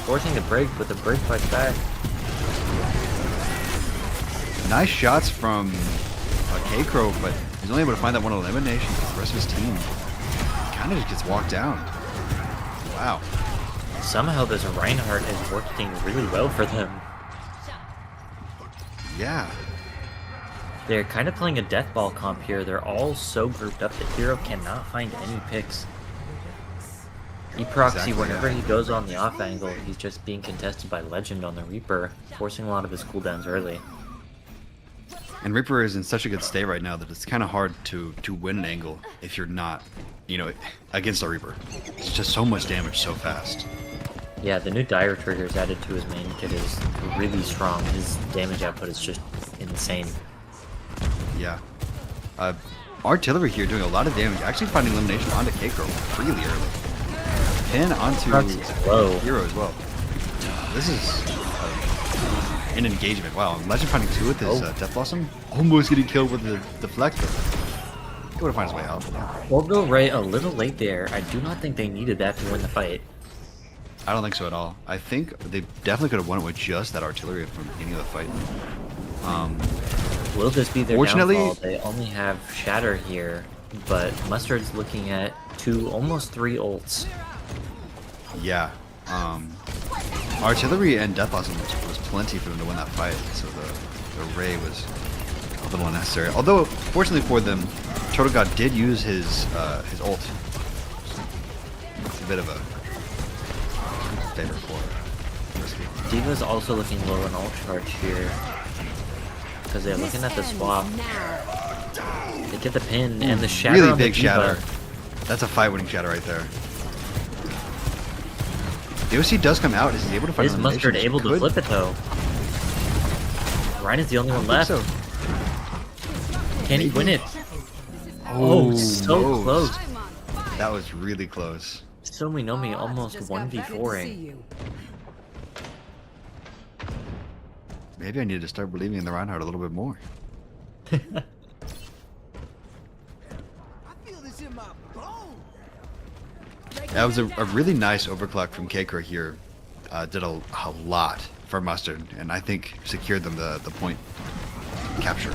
Forcing the break, but the break fights back. Nice shots from K-Crow, but he's only able to find that one elimination because the rest of his team kind of just gets walked down. Wow. Somehow this Reinhardt is working really well for them. Yeah. They're kind of playing a death ball comp here. They're all so grouped up that Hero cannot find any picks. Proxy, Exactly, whenever yeah. he goes on the off angle, he's just being contested by Legend on the Reaper, forcing a lot of his cooldowns early. And Reaper is in such a good state right now that it's kind of hard to win an angle if you're not, against a Reaper. It's just so much damage so fast. Yeah, the new Dire triggers added to his main kit is really strong. His damage output is just insane. Yeah. Artillery here doing a lot of damage, actually finding elimination onto K-Crow really early. Pin onto Proxy's low. Hero as well. This is an engagement. Wow, Legend finding two with his Death Blossom. Almost getting killed with the deflect. He would have found his way out. We'll go right a little late there. I do not think they needed that to win the fight. I don't think so at all. I think they definitely could have won it with just that artillery from the beginning of the fight. Will this be their Fortunately- downfall? They only have Shatter here, but Mustard's looking at almost three ults. Yeah. Artillery and Death Blossom was plenty for them to win that fight, so the Ray was a little unnecessary. Although, fortunately for them, Turtle God did use his ult. It's a bit of a favor for Risky. Diva's also looking low on ult charge here. Because they're looking at the swap. They get the pin and the shatter Really on the big Diva. shatter. That's a fight-winning shatter right there. The OC does come out. Is he able to find Is Mustard eliminations? able to Could. flip it though? Ryan is the only one I think left. so. Can he win it? Oh, so no. close. That was really close. So Minomi almost 1v4ing. Maybe I need to start believing in the Reinhardt a little bit more. That was a really nice overclock from Kaker here. Did a lot for Mustard, and I think secured them the point capture.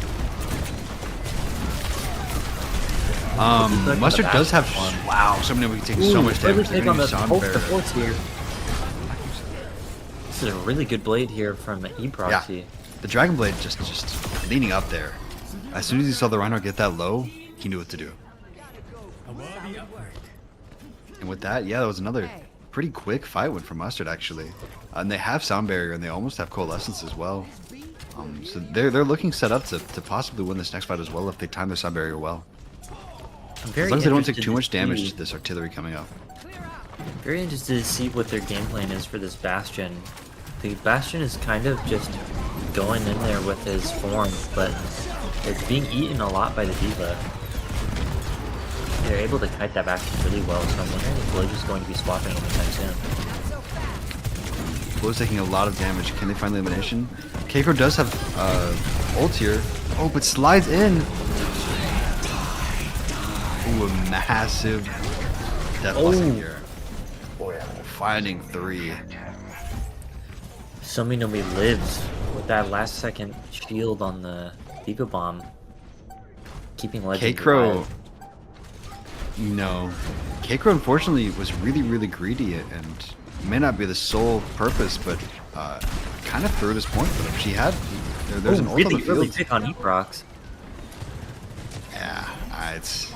Mustard does have. one. Wow, so many we can take so much damage. They're Take on gonna the use Sound pulse, Bearer. the force here. This is a really good blade here from E-Proxy. Yeah, the Dragon Blade just leaning up there. As soon as he saw the Rhino get that low, he knew what to do. And with that, yeah, that was another pretty quick fight win for Mustard actually. And they have Sound Barrier and they almost have Coalescence as well. So they're looking set up to possibly win this next fight as well if they time their Sound Barrier well. I'm very As long as they don't take interested too to much damage see- to this artillery coming up. Very interested to see what their game plan is for this Bastion. The Bastion is kind of just going in there with his form, but it's being eaten a lot by the Diva. They're able to kite that Bastion really well, so I'm wondering if Blade is going to be swapping anytime soon. Blow's taking a lot of damage. Can they find the elimination? Keiko does have ult here. Oh, but slides in. Ooh, a massive death blessing here. Finding 3. Sominomi lives with that last second shield on the Diva Bomb, keeping Legend K-Crow. alive. No. K-Crow unfortunately was really greedy and may not be the sole purpose, but kind of threw this point for them. She had there's an ult on the really field. pick on Eprox. Yeah, it's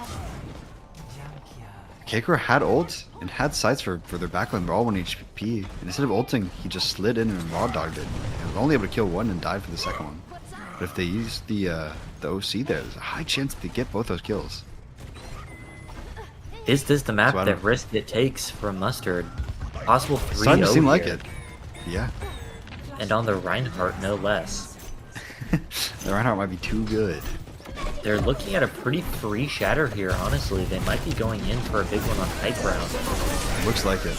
K-Crow had ult and had sights for their backline. They're all 1 HP. And instead of ulting, he just slid in and raw dogged it. And was only able to kill one and died for the second one. But if they use the OC there, there's a high chance they get both those kills. Is this the map So I that don't- risk it takes for Mustard? Possible 3-0 Starting to seem like here. it. Yeah. And on the Reinhardt, no less. The Reinhardt might be too good. They're looking at a pretty free shatter here, honestly. They might be going in for a big one on high ground. Looks like it.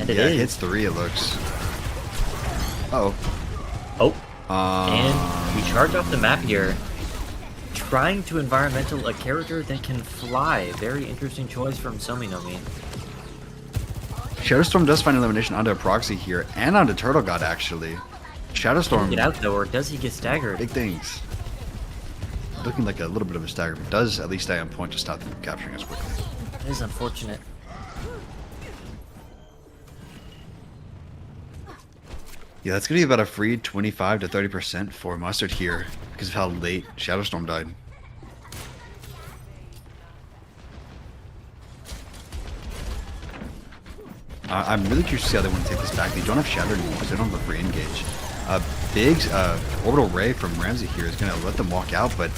And it Yeah, is. it hits 3, it looks. Uh-oh. Oh, and we charge off the map here. Trying to environmental a character that can fly. Very interesting choice from Sominomi. Shadowstorm does find elimination onto a proxy here, and onto Turtle God, actually. Shadowstorm, Get out though, or does he get staggered? big things. Looking like a little bit of a stagger, but does at least stay on point to stop them from capturing us quickly. It is unfortunate. Yeah, that's going to be about a free 25 to 30% for Mustard here, because of how late Shadowstorm died. I'm really curious to see how they want to take this back. They don't have Shatter anymore, so they don't have a free engage. Big's orbital ray from Ramsey here is going to let them walk out, but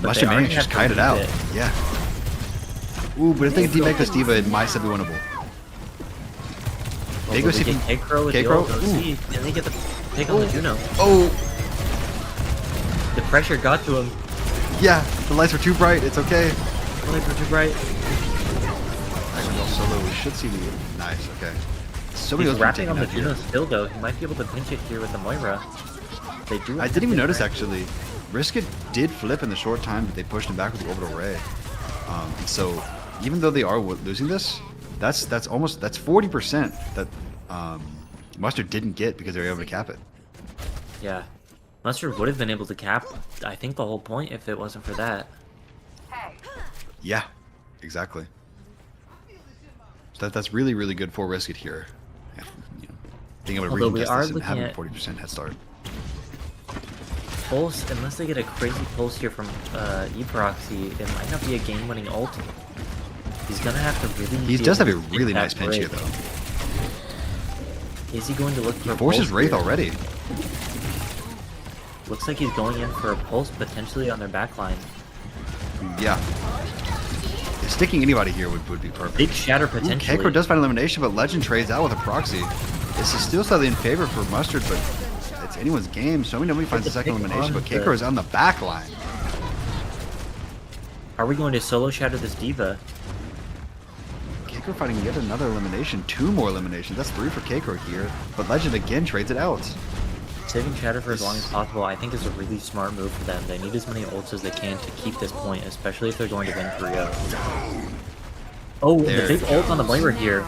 Mustard they already Maniacs just have to kited out. leave it. Yeah. Ooh, but if they demake this Diva, it might still be winnable. They go see K-Crow with the K-Crow? ult, OC, and they get the pick on the Juno. Oh, The pressure got to him. yeah, the lights were too bright. It's okay. Lights were too bright. Actually, solo, we should see the nice. Okay. So many He's of those wrapping on the taken out Juno here. still though. He might be able to pinch it here with the Moira. They do. I didn't even notice actually. Riskit did flip in the short time, but they pushed him back with the orbital ray. So even though they are losing this, that's 40% that Mustard didn't get because they were able to cap it. Yeah. Mustard would have been able to cap, I think, the whole point if it wasn't for that. Yeah, exactly. So that's really good for Riskit here. You know, being able to Although we recontest are this and looking having a at- 40% head start. Pulse, unless they get a crazy pulse here from E-Proxy, it might not be a game-winning ult. He's gonna have to really. He be does have able a to get really that nice pinch here break. though. Is he going to look for He a forces pulse Wraith here? already. Looks like he's going in for a pulse potentially on their backline. Yeah. Sticking anybody here would be perfect. Big shatter Ooh, potentially. Kekro does find elimination, but Legend trades out with a proxy. This is still slightly in favor for Mustard, but it's anyone's game. So nobody finds the It's a second pick elimination, on but the- Kekro is on the back line. Are we going to solo shatter this Diva? Kekro fighting yet another elimination. 2 more eliminations. That's 3 for Kekro here. But Legend again trades it out. Saving shatter for as long as possible, I think, is a really smart move for them. They need as many ults as they can to keep this point, especially if they're going to win 3-0. Oh, There the big it ult on the Moira here.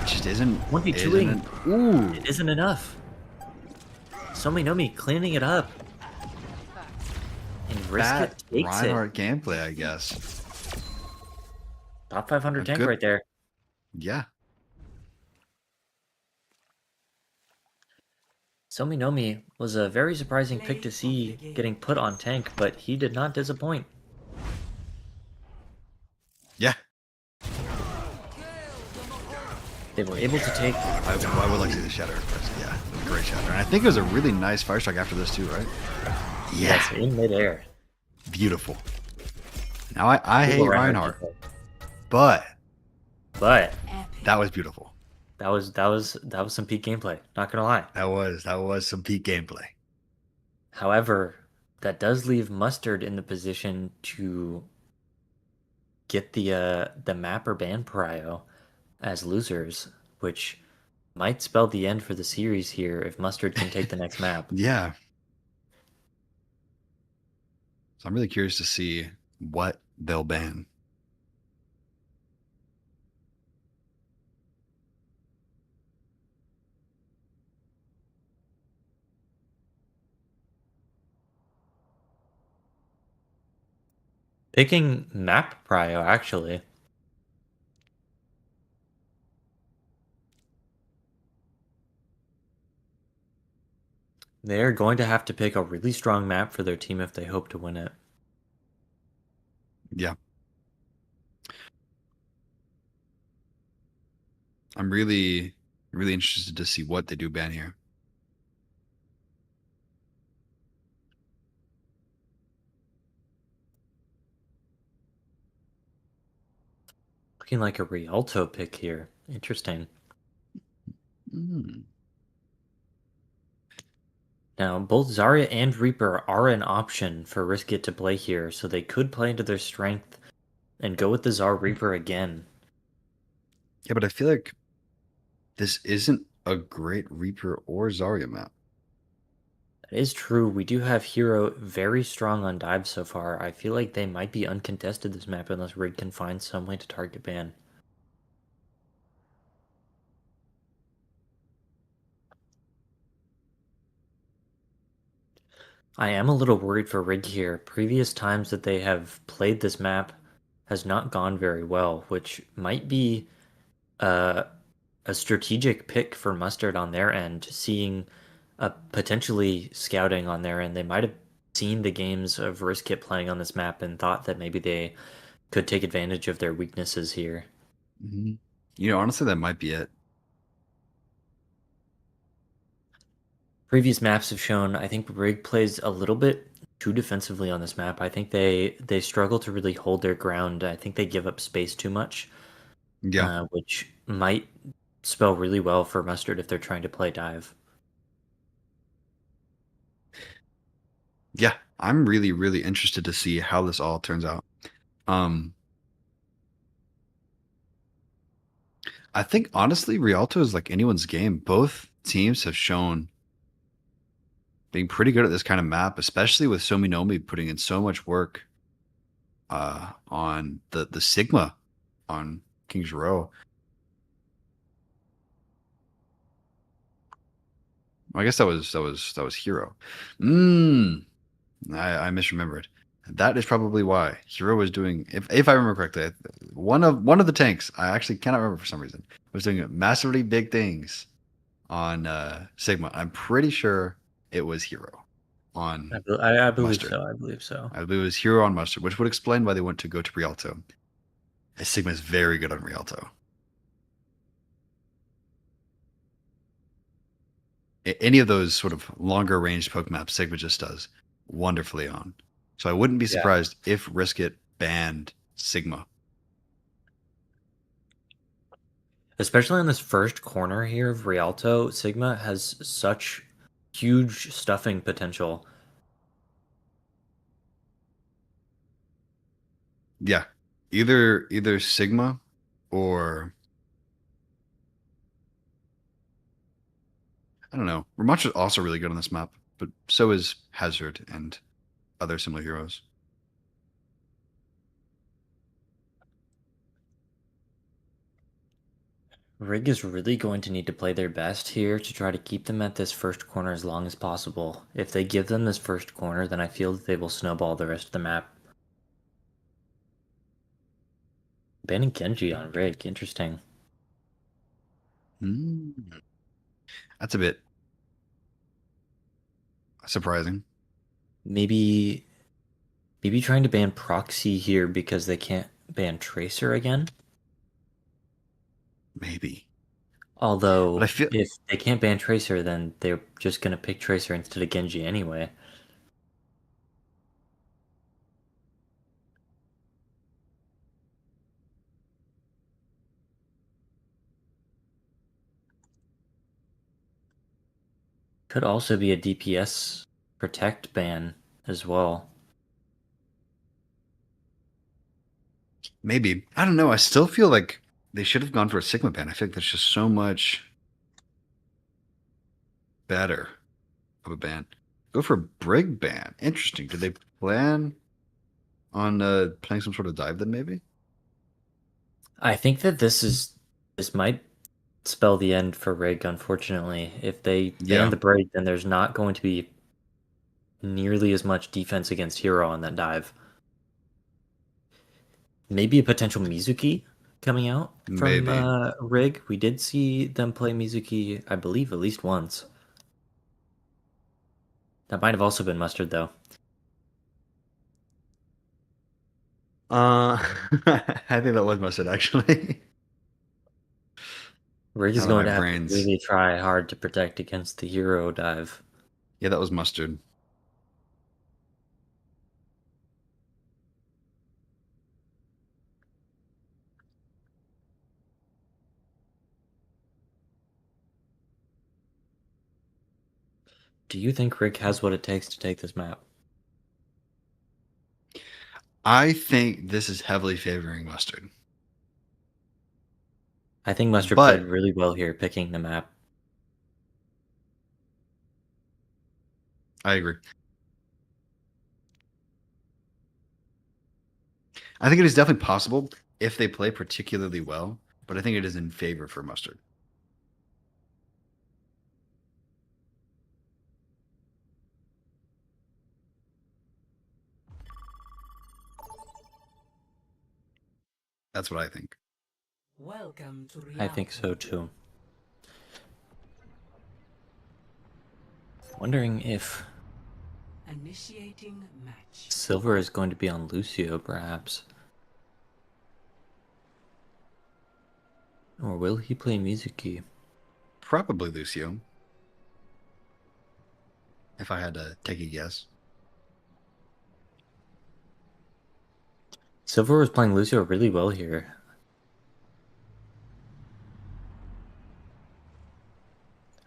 It just isn't. 1v2ing. Ooh. It isn't enough. Sominomi cleaning it up. And Riskit That takes it. Reinhardt gameplay, I guess. Top 500 A tank good, right there. yeah. Somi Nomi was a very surprising pick to see getting put on tank, but he did not disappoint. Yeah. They were able to take. I would like to see the shatter first. Yeah, great shatter. And I think it was a really nice fire strike after this too, right? Yes, in midair. Beautiful. Now I hate Beautiful Reinhardt, gameplay. but But that was beautiful. that was some peak gameplay. Not gonna lie. That was some peak gameplay. However, that does leave Mustard in the position to get the map or ban prio as losers, which might spell the end for the series here if Mustard can take the next map. Yeah. So I'm really curious to see what they'll ban. Picking map prio, actually. They're going to have to pick a really strong map for their team if they hope to win it. Yeah. I'm really interested to see what they do ban here. Looking like a Rialto pick here. Interesting. Mm. Now, both Zarya and Reaper are an option for Riskit to play here, so they could play into their strength and go with the Zar Reaper again. Yeah, but I feel like this isn't a great Reaper or Zarya map. That is true. We do have Hero very strong on dive so far. I feel like they might be uncontested this map unless Rig can find some way to target ban. I am a little worried for Rig here. Previous times that they have played this map has not gone very well, which might be a strategic pick for Mustard on their end, seeing potentially scouting on their end. They might have seen the games of Riskit playing on this map and thought that maybe they could take advantage of their weaknesses here. Mm-hmm. You know, honestly, that might be it. Previous maps have shown, I think Rig plays a little bit too defensively on this map. I think they struggle to really hold their ground. I think they give up space too much, Yeah. which might spell really well for Mustard if they're trying to play dive. Yeah. I'm really interested to see how this all turns out. I think honestly, Rialto is like anyone's game. Both teams have shown being pretty good at this kind of map, especially with Sominomi putting in so much work on the Sigma on King's Row. I guess that was Hero. I misremembered. That is probably why Hero was doing, if I remember correctly, one of the tanks. I actually cannot remember for some reason. Was doing massively big things on Sigma. I'm pretty sure it was Hero on I believe Mustard. so. I believe so. I believe it was Hero on Mustard, which would explain why they went to go to Rialto. Sigma is very good on Rialto. Any of those sort of longer range poke maps, Sigma just does wonderfully on. So I wouldn't be surprised if Riskit banned Sigma. Especially on this first corner here of Rialto, Sigma has such huge stuffing potential. Yeah. Either Sigma or I don't know. Ramatch is also really good on this map, but so is Hazard and other similar heroes. Rig is really going to need to play their best here to try to keep them at this first corner as long as possible. If they give them this first corner, then I feel that they will snowball the rest of the map. Banning Genji on Rig, interesting. That's a bit surprising. Maybe trying to ban Proxy here because they can't ban Tracer again. Maybe. Although, But I feel if they can't ban Tracer, then they're just gonna pick Tracer instead of Genji anyway. Could also be a DPS protect ban as well. maybe. I don't know. I still feel like they should have gone for a Sigma ban. I think that's just so much better of a ban. Go for a Brig ban. Interesting. Did they plan on playing some sort of dive then maybe? I think that this might spell the end for Rig, unfortunately. If they ban the break, then there's not going to be nearly as much defense against Hero on that dive. Maybe a potential Mizuki coming out from Rig. We did see them play Mizuki, I believe, at least once. That might have also been Mustard, though. I think that was Mustard, actually. Rig is going to have to really try hard to protect against the Hero dive. Yeah, that was Mustard. Do you think Rig has what it takes to take this map? I think this is heavily favoring Mustard. I think Mustard played really well here, picking the map. I agree. I think it is definitely possible if they play particularly well, but I think it is in favor for Mustard. That's what I think. Welcome to I think so too. Wondering if initiating match. Silver is going to be on Lucio, perhaps. Or will he play Mizuki? Probably Lucio. If I had to take a guess. Silver was playing Lucio really well here.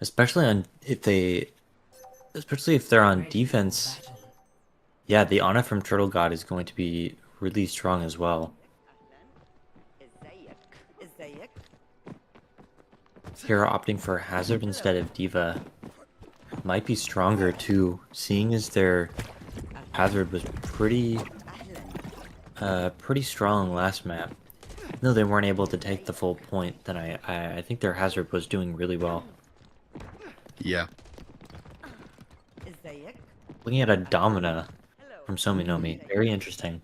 Especially if they're on defense. Yeah, the Ana from Turtle God is going to be really strong as well. Here opting for Hazard instead of Diva might be stronger too, seeing as their Hazard was pretty strong last map. No, they weren't able to take the full point, then I think their Hazard was doing really well. Yeah. Looking at a Domina from Sominomi, very interesting.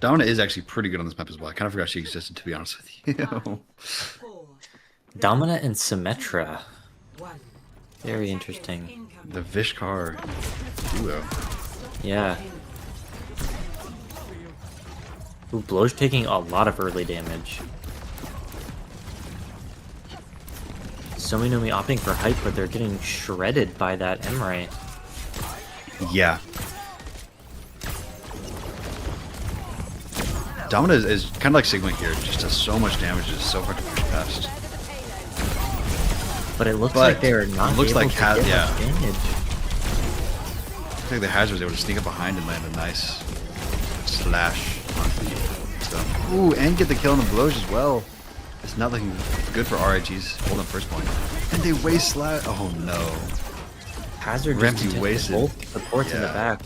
Domina is actually pretty good on this map as well. I kind of forgot she existed, to be honest with you. Domina and Symmetra. Very interesting. The Vishkar duo. Yeah. Ooh, Blow's taking a lot of early damage. Sominomi opting for hype, but they're getting shredded by that Emre. Yeah. Domina is kind of like Sigma here. Just does so much damage. It's so hard to push past. But it looks like they're not able to get much damage. I think the Hazard was able to sneak up behind and land a nice slash onto the stuff. Ooh, and get the kill on the blows as well. It's not looking good for RIG's holding first point. And they waste slash. Oh no. Hazard just wasted both supports in the back.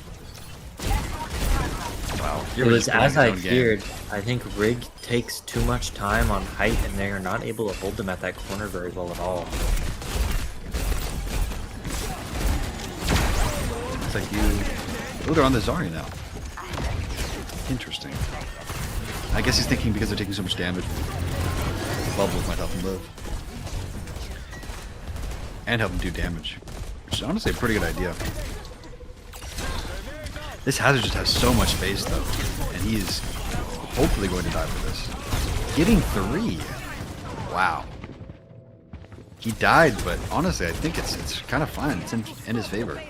Wow. It was as I feared. I think Rig takes too much time on height, and they are not able to hold them at that corner very well at all. It's like you... Oh, they're on the Zarya now. Interesting. I guess he's thinking because they're taking so much damage, bubbles might help him live. And help him do damage. Which is honestly a pretty good idea. This Hazard just has so much space though. And he's hopefully going to die for this. Getting 3. Wow. He died, but honestly I think it's kind of fine. It's in his favor.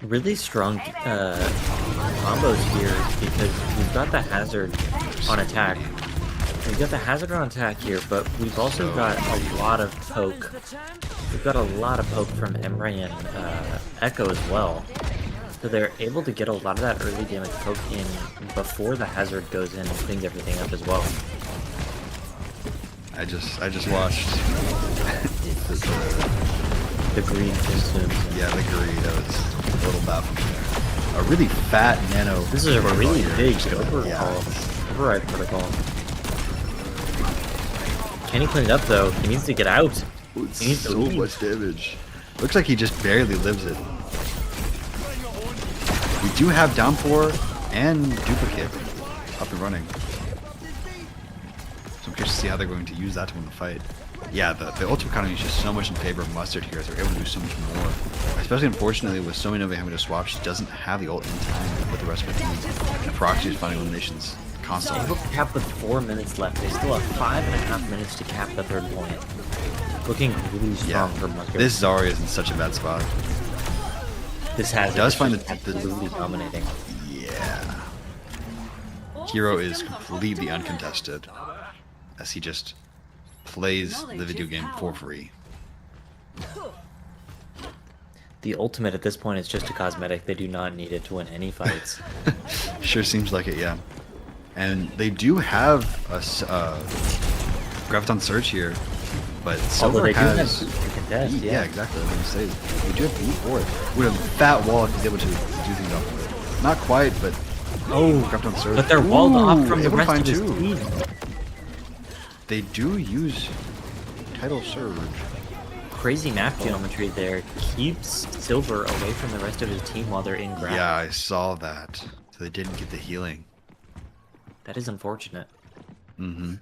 Really strong combos here because we've got the Hazard on attack. We've got the Hazard on attack here, but we've also got a lot of poke. We've got a lot of poke from Emre and Echo as well. So they're able to get a lot of that early damage poke in before the Hazard goes in and cleans everything up as well. I just watched The green consumes. yeah, the greed. That was a little baffling there. A really fat nano. This is a really here. big Just override protocol. Can he clean it up though? He needs to get out. It's He needs to so leave. much damage. Looks like he just barely lives it. We do have downpour and duplicate up and running. So I'm curious to see how they're going to use that to win the fight. Yeah, the ultimate economy is just so much in favor of Mustard here, as they're able to do so much more. Especially, unfortunately, with so many of having to swap, she doesn't have the ult in time with the rest of her team. And Proxy is finding eliminations constantly. Able to cap with 4 minutes left. They still have 5.5 minutes to cap the third point. Looking really strong for Mustard. This Zarya is in such a bad spot. This has does find just the- absolutely dominating. Yeah. Hero is completely uncontested, as he just plays the video game for free. The ultimate at this point is just a cosmetic. They do not need it to win any fights. Sure seems like it, yeah. And they do have a Graviton Surge here, but Although Silver they do have has... to contest, yeah. yeah. Exactly. I was going to say, they do have to eat for it. With a fat wall, he's able to do things off of it. Not quite, but... Oh, Graviton Surge. but they're walled off from the able to rest find of his two. team. They do use Tidal Surge. Crazy map geometry there keeps Silver away from the rest of his team while they're in ground. Yeah, I saw that. So they didn't get the healing. That is unfortunate. Mm-hmm.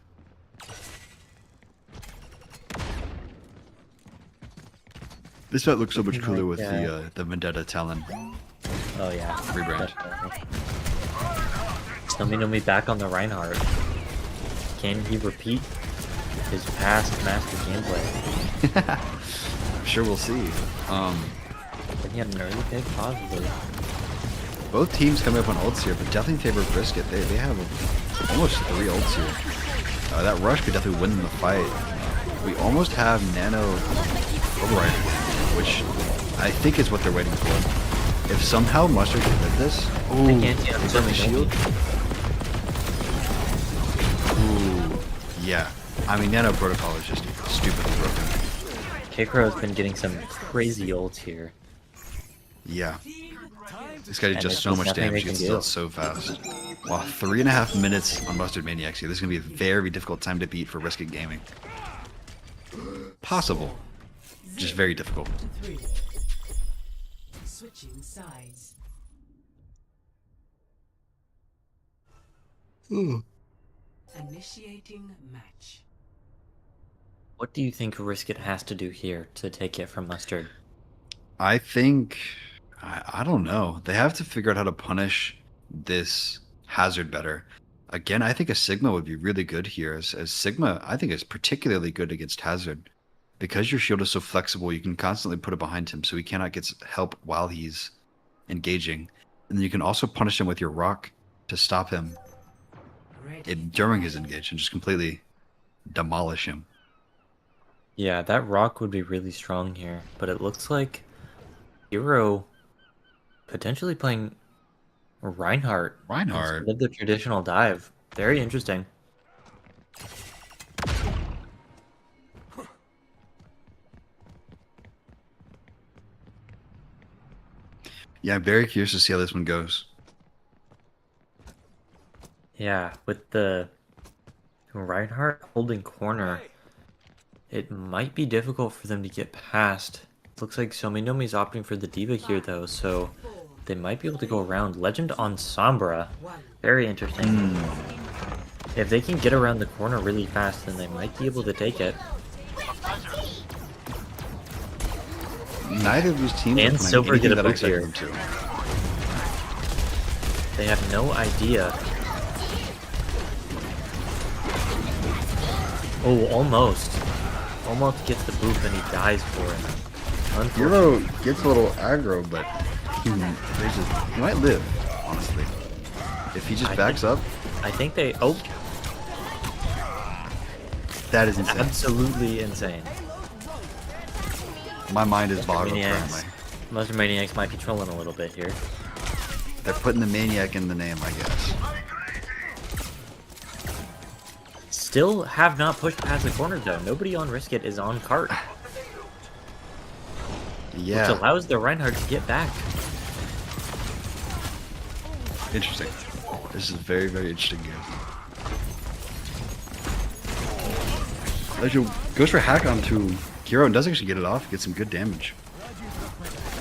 This might look so much cooler with the Vendetta Talon Oh yeah. rebrand. Snowmi back on the Reinhardt. Can he repeat his past master gameplay? I'm sure we'll see. Then he had an early pick, possibly. Both teams coming up on ults here, but definitely in favor of Brisket. They have almost 3 ults here. That rush could definitely win them the fight. We almost have Nano Override, which I think is what they're waiting for. If somehow Mustard can live this, They can't get is him that the shield? Ooh, yeah. I mean, Nano Protocol is just stupidly broken. Kikro has been getting some crazy ults here. Yeah. This guy did And just there's so just much nothing damage, they he can gets do. killed so fast. Wow, 3.5 minutes on Mustard Maniacs here. This is going to be a very difficult time to beat for Risking Gaming. Possible. Just very difficult. To 3. Switching sides. Initiating match. What do you think Riskit has to do here to take it from Mustard? I think... I don't know. They have to figure out how to punish this Hazard better. Again, I think a Sigma would be really good here. As Sigma, I think is particularly good against Hazard. Because your shield is so flexible, you can constantly put it behind him so he cannot get help while he's engaging. And then you can also punish him with your rock to stop him during his engage and just completely demolish him. Yeah, that rock would be really strong here, but it looks like Hero potentially playing Reinhardt instead of the traditional dive. Very interesting. Yeah, I'm very curious to see how this one goes. Yeah, with the Reinhardt holding corner, it might be difficult for them to get past. Looks like Sominomi's opting for the Diva here though, so they might be able to go around. Legend on Sombra. Very interesting. If they can get around the corner really fast, then they might be able to take it. Neither of these teams And are playing Silver anything get a that I boost here. expected them to. They have no idea. Oh, almost. Almost gets the boop and he dies for it. Unfortunately. Hero gets a little aggro, but he might live, honestly. If he just backs up, I think they... Oh, that is insane. absolutely insane. My mind is boggled Maniacs. currently. Most Maniacs might be trolling a little bit here. They're putting the Maniac in the name, I guess. Still have not pushed past the corner though. Nobody on Risk It is on cart. Yeah. Which allows the Reinhardt to get back. Interesting. This is a very, very interesting game. Legend goes for hack onto Hero and does actually get it off, get some good damage.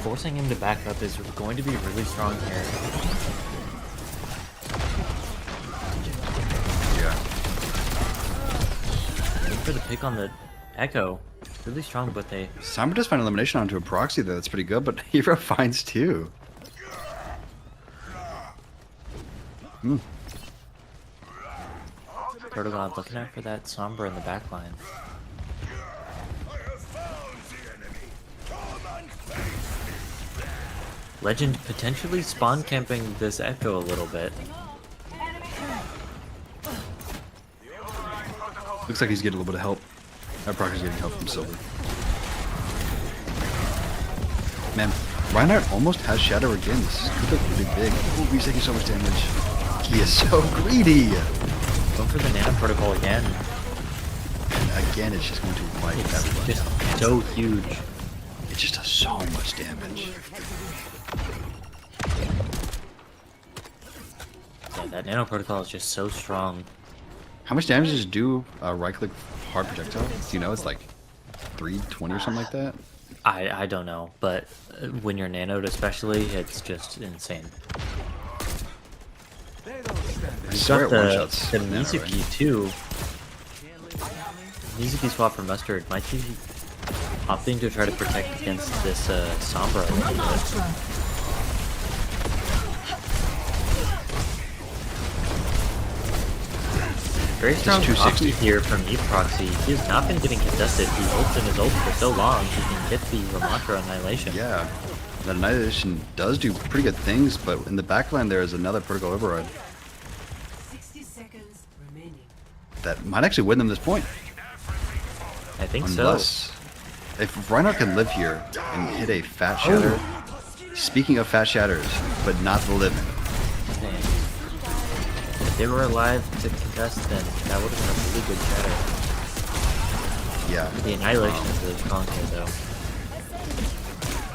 Forcing him to back up is going to be really strong here. Yeah. Looking for the pick on the Echo. Really strong, but they... Sombra does find elimination onto a proxy there, that's pretty good, but Hero finds two. Dorados looking out for that Sombra in the back line. Legend potentially spawn camping this Echo a little bit. Looks like he's getting a little bit of help. That proxy's getting help from Silver. Man, Reinhardt almost has Shadow again. This could look really big. Oh, he's taking so much damage. He is so greedy. Going for the Nano Protocol again. And again, it's just going to wipe It's everyone. just so huge. It just does so much damage. Yeah, that Nano Protocol is just so strong. How much damage does it do right-click hard projectile? Do you know? It's like 320 or something like that? I don't know, but when you're nanoed especially, it's just insane. I You've swear got it the one-shots Nano, Mizuki right? too. Mizuki swap for Mustard might be opting to try to protect against this Sombra a little bit. Very strong proxy here from E-Proxy. He has not been getting contested. He ults in his ult for so long, he can get the Ramatra Annihilation. Yeah. That Annihilation does do pretty good things, but in the backline there is another Protocol Override 60 seconds remaining. that might actually win them this point. I think Unless, if Reinhardt can live here and hit a Fat Shatter, speaking of Fat Shatters, but not the living. so. Dang. If they were alive to contest, then that would have been a really good shatter. Yeah. The Annihilation is really strong here, though.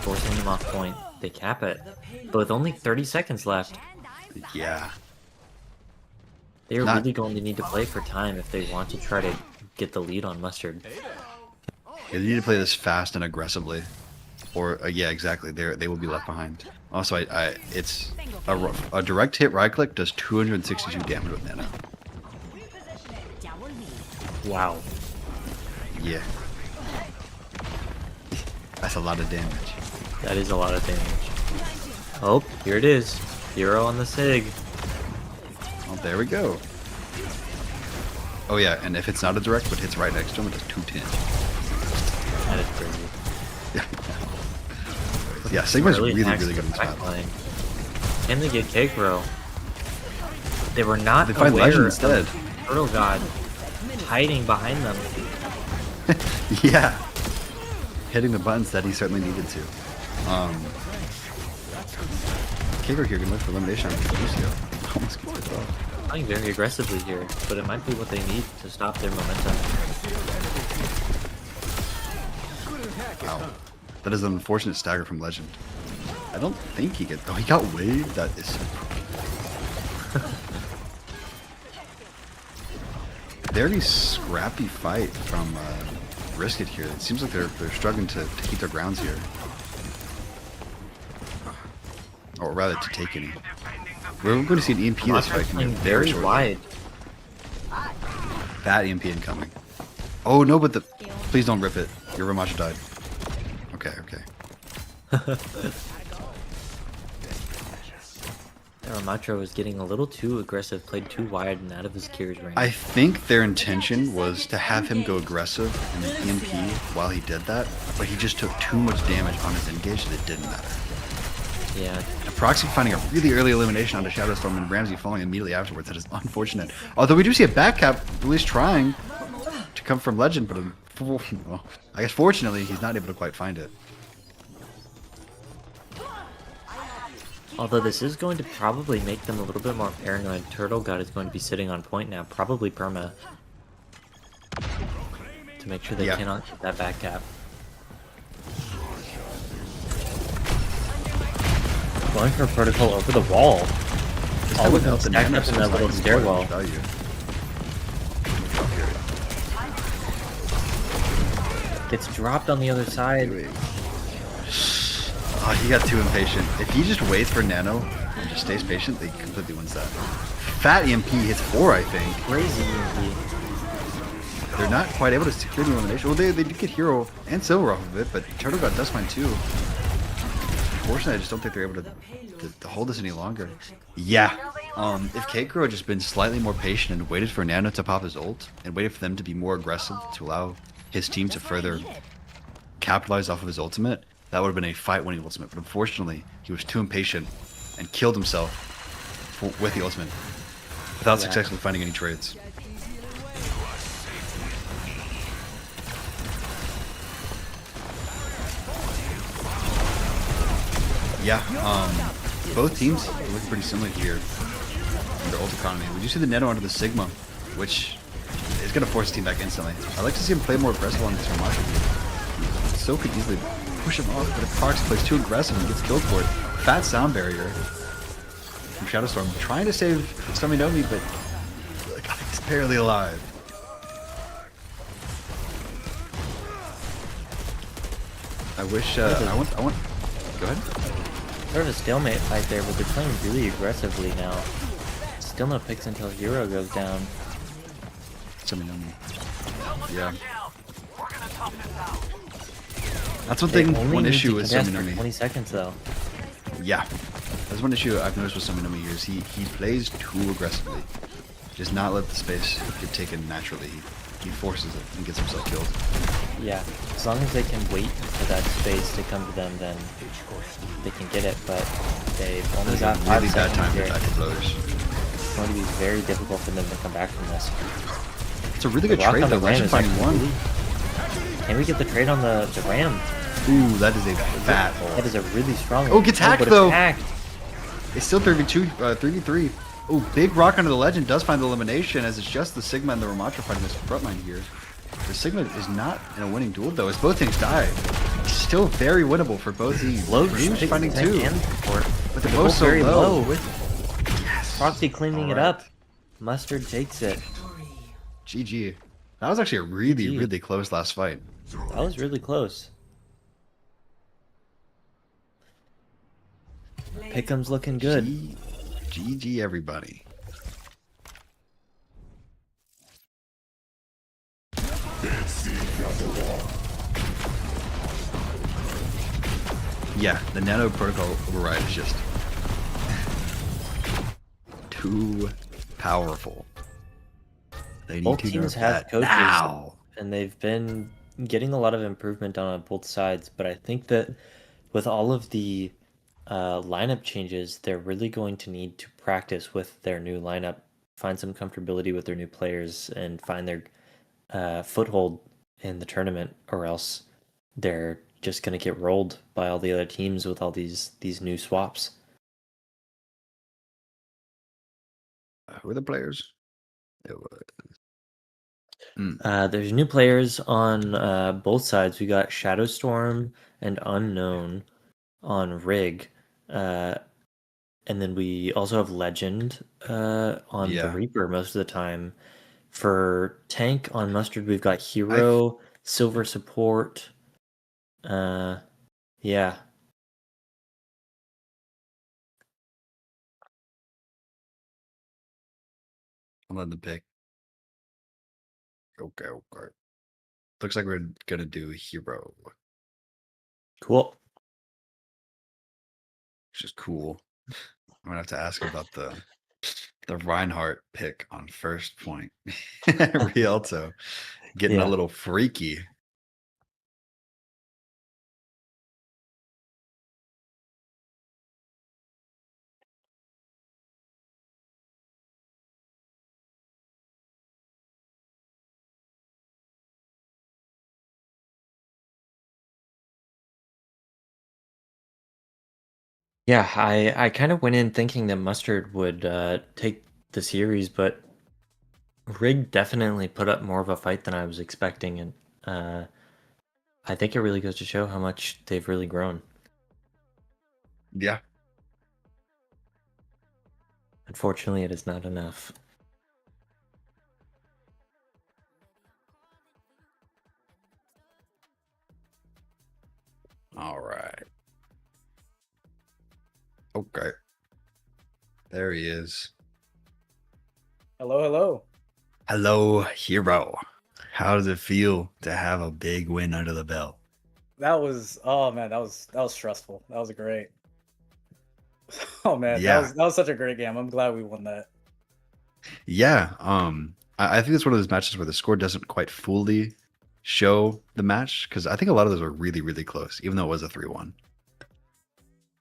Forcing him off point. They cap it. But with only 30 seconds left, Yeah. they are Not- really going to need to play for time if they want to try to get the lead on Mustard. They need to play this fast and aggressively. Or, yeah, exactly. They will be left behind. Also, it's a direct hit right click does 262 damage with Nano. Wow. Yeah. That's a lot of damage. That is a lot of damage. Oh, here it is. 0 on the SIG. Oh, there we go. Oh yeah, and if it's not a direct but hits right next to him, it does 210. That is crazy. Yeah, Sigma's Early really, attacks really good in from this map. backline. Can they get Kegro? They were not They find aware Legend of instead. Turtle God hiding behind them. Yeah. Hitting the buttons that he certainly needed to. Kegro here can look for elimination on Lucio. Almost gets it off. Playing very aggressively here, but it might be what they need to stop their momentum. Wow. That is an unfortunate stagger from Legend. I don't think he gets... Oh, he got waved? That is so... very scrappy fight from Brisket here. It seems like they're struggling to keep their grounds here. Or rather, to take any. We're going to see an EMP this fight. Can be very shortly. wide. That EMP incoming. Oh no, but the... Please don't rip it. Your Ramacha died. Okay, okay. Ramacho was getting a little too aggressive, played too wide and out of his Kira's range. I think their intention was to have him go aggressive and then EMP while he did that, but he just took too much damage on his engage that it didn't matter. Yeah. And Proxy finding a really early elimination onto Shadowstorm and Ramsey falling immediately afterwards. That is unfortunate. Although we do see a back cap at least trying to come from Legend, but well, I guess fortunately he's not able to quite find it. Although this is going to probably make them a little bit more paranoid. Turtle God is going to be sitting on point now, probably perma, to make sure they cannot get that back cap. Going for a protocol over the wall. All of them stacked up in that little stairwell. Gets dropped on the other side. Oh, he got too impatient. If he just waits for Nano and just stays patient, he completely wins that. Fat EMP hits 4, I think. Crazy EMP. They're not quite able to secure the elimination. Well, they did get Hero and Silver off of it, but Turtle God does fine too. Unfortunately, I just don't think they're able to hold this any longer. Yeah. If K-Crow had just been slightly more patient and waited for Nano to pop his ult, and waited for them to be more aggressive to allow his team to further capitalize off of his ultimate, that would have been a fight-winning ultimate. But unfortunately, he was too impatient and killed himself with the ultimate without successfully finding any trades. Yeah, both teams look pretty similar here in their ult economy. We do see the Nano onto the Sigma, which is going to force the team back instantly. I'd like to see him play more aggressive on this Ramacha. So could easily push him off, but if Proxy plays too aggressive and gets killed for it, fat sound barrier from Shadowstorm trying to save Suminomi, but he's barely alive. I wish I want. Go ahead. Sort of a stalemate fight there, but they're playing really aggressively now. Still no picks until Hero goes down. Suminomi. Yeah. That's one thing. One issue with Suminomi. 20 seconds though. Yeah, that's one issue I've noticed with Suminomi here. Is he plays too aggressively. Does not let the space get taken naturally. He forces it and gets himself killed. Yeah, as long as they can wait for that space to come to them, then they can get it. But they've only got 5 really bad seconds time to here. attack the floaters. It's going to be very difficult for them to come back from this. It's a really good Rock trade on the though. Ram Legend is finding actually one. Can we get the trade on the Ram? Ooh, that is a fat That hole. is a really strong Oh, gets hacked but though. it's hacked. It's still 3v2, 3v3. Oh, big rock under the Legend does find the elimination as it's just the Sigma and the Ramacha fighting this front line here. The Sigma is not in a winning duel though, as both things die. It's still very winnable for both teams. Low Rouge finding tank 2. and support. But they're both so very low. low. Yes. Proxy cleaning it Alright. up. Mustard takes it. GG. That was actually a really, really close last fight. That was really close. Pick'em's looking good. GG everybody. Yeah, the Nano Protocol override is just too powerful. They need Both to teams nerf have that coaches, now. and they've been getting a lot of improvement on both sides. But I think that with all of the lineup changes, they're really going to need to practice with their new lineup, find some comfortability with their new players, and find their foothold in the tournament, or else they're just going to get rolled by all the other teams with all these new swaps. Who are the players? It was... There's new players on both sides. We got Shadowstorm and Unknown on Rig. And then we also have Legend on the Yeah. Reaper most of the time. For tank on Mustard, we've got I hero, silver support. Yeah. I'm letting the pick. Okay. Looks like we're gonna do hero, Cool. which is cool. I'm gonna have to ask about the Reinhardt pick on first point. Rialto getting a Yeah. little freaky. Yeah, I kind of went in thinking that Mustard would take the series, but Rig definitely put up more of a fight than I was expecting, and I think it really goes to show how much they've really grown. Yeah. Unfortunately, it is not enough. All right. Okay. There he is. Hello. Hello, hero. How does it feel to have a big win under the belt? That was man, that was stressful. That was great. Oh man, Yeah. that was such a great game. I'm glad we won that. Yeah. I think it's one of those matches where the score doesn't quite fully show the match because I think a lot of those were really, really close, even though it was a 3-1.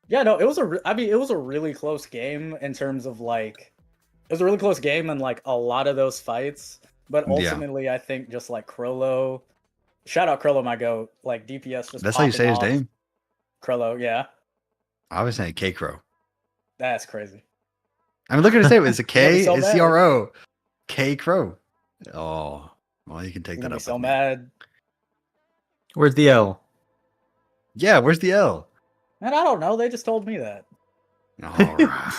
Yeah, no, it was it was a really close game in terms of like it was a really close game in like a lot of those fights. But Yeah. ultimately, I think just like Krollo, shout out Krollo, my goat, like DPS just That's how you say his popping off. name? Krollo, yeah, I was saying K Crow. that's crazy. I mean, look at his name. It's a You're gonna be K. so It's mad. CRO. K Crow. Oh, well, you can take You're that gonna be up so with me. mad. Where's the L? Yeah, where's the L? Man, I don't know. They just told me that. All right.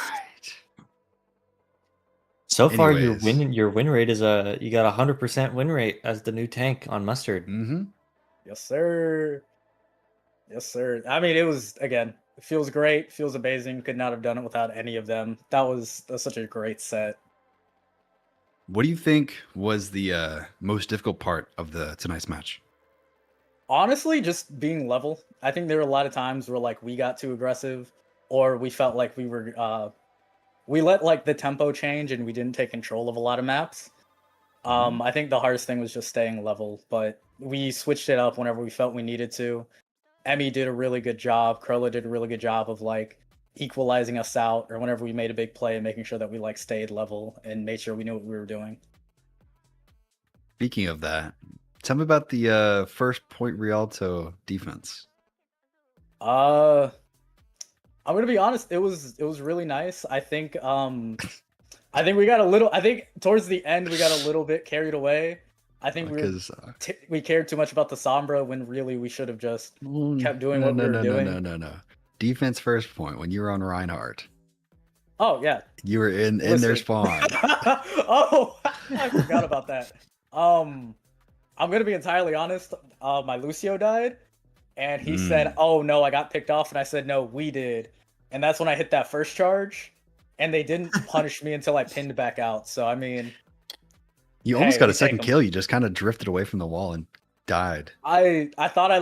So far, your Anyways. win rate is you got 100% win rate as the new tank on Mustard. Mm-hmm. Yes, sir. Yes, sir. I mean, it was again. It feels great. Feels amazing. Could not have done it without any of them. That's such a great set. What do you think was the most difficult part of the tonight's match? Honestly, just being level. I think there were a lot of times where like we got too aggressive, or we felt like we let like the tempo change and we didn't take control of a lot of maps. I think the hardest thing was just staying level, but we switched it up whenever we felt we needed to. Emmy did a really good job. Krollo did a really good job of like equalizing us out, or whenever we made a big play and making sure that we like stayed level and made sure we knew what we were doing. Speaking of that, tell me about the first point Rialto defense. I'm gonna be honest. It was really nice. I think we got a little. I think towards the end we got a little bit carried away. I think Because we cared too much about the Sombra when really we should have just kept doing no, what we no, were no, doing. no, no, no, no. Defense first point. When you were on Reinhardt, Oh yeah. you were in their Listen. spawn. Oh, I forgot about that. I'm gonna be entirely honest. My Lucio died, and he said, "Oh no, I got picked off," and I said, "No, we did," and that's when I hit that first charge, and they didn't punish me until I pinned back out. So I mean, You hey, almost got we a second take 'em. kill. You just kind of drifted away from the wall and died. I thought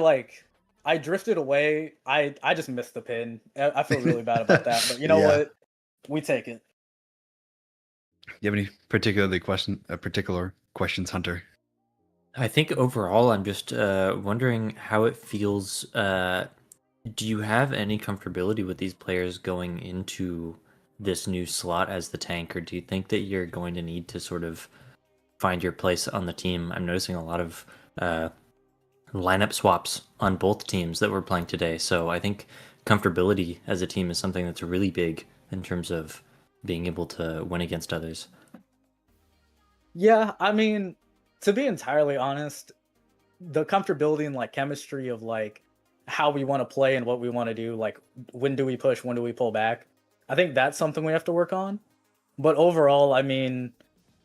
I drifted away. I just missed the pin. I feel really bad about that, but you know Yeah. what? We take it. Do you have any particular questions, Hunter? I think overall, I'm just wondering how it feels. Do you have any comfortability with these players going into this new slot as the tank, or do you think that you're going to need to sort of find your place on the team? I'm noticing a lot of lineup swaps on both teams that we're playing today, so I think comfortability as a team is something that's really big in terms of being able to win against others. Yeah, I mean, to be entirely honest, the comfortability and like chemistry of like how we want to play and what we want to do, like when do we push, when do we pull back? I think that's something we have to work on. But overall, I mean,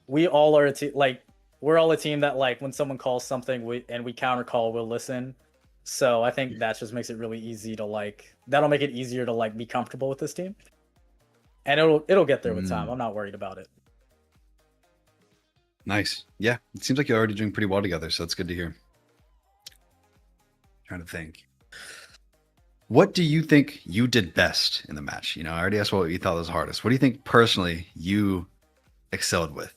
we all are like we're all a team that like when someone calls something we counter call, we'll listen. So I think that just makes it really easy to like that'll make it easier to like be comfortable with this team. And it'll get there with time. I'm not worried about it. Nice. Yeah, it seems like you're already doing pretty well together, so that's good to hear. Trying to think. What do you think you did best in the match? I already asked what you thought was hardest. What do you think personally you excelled with?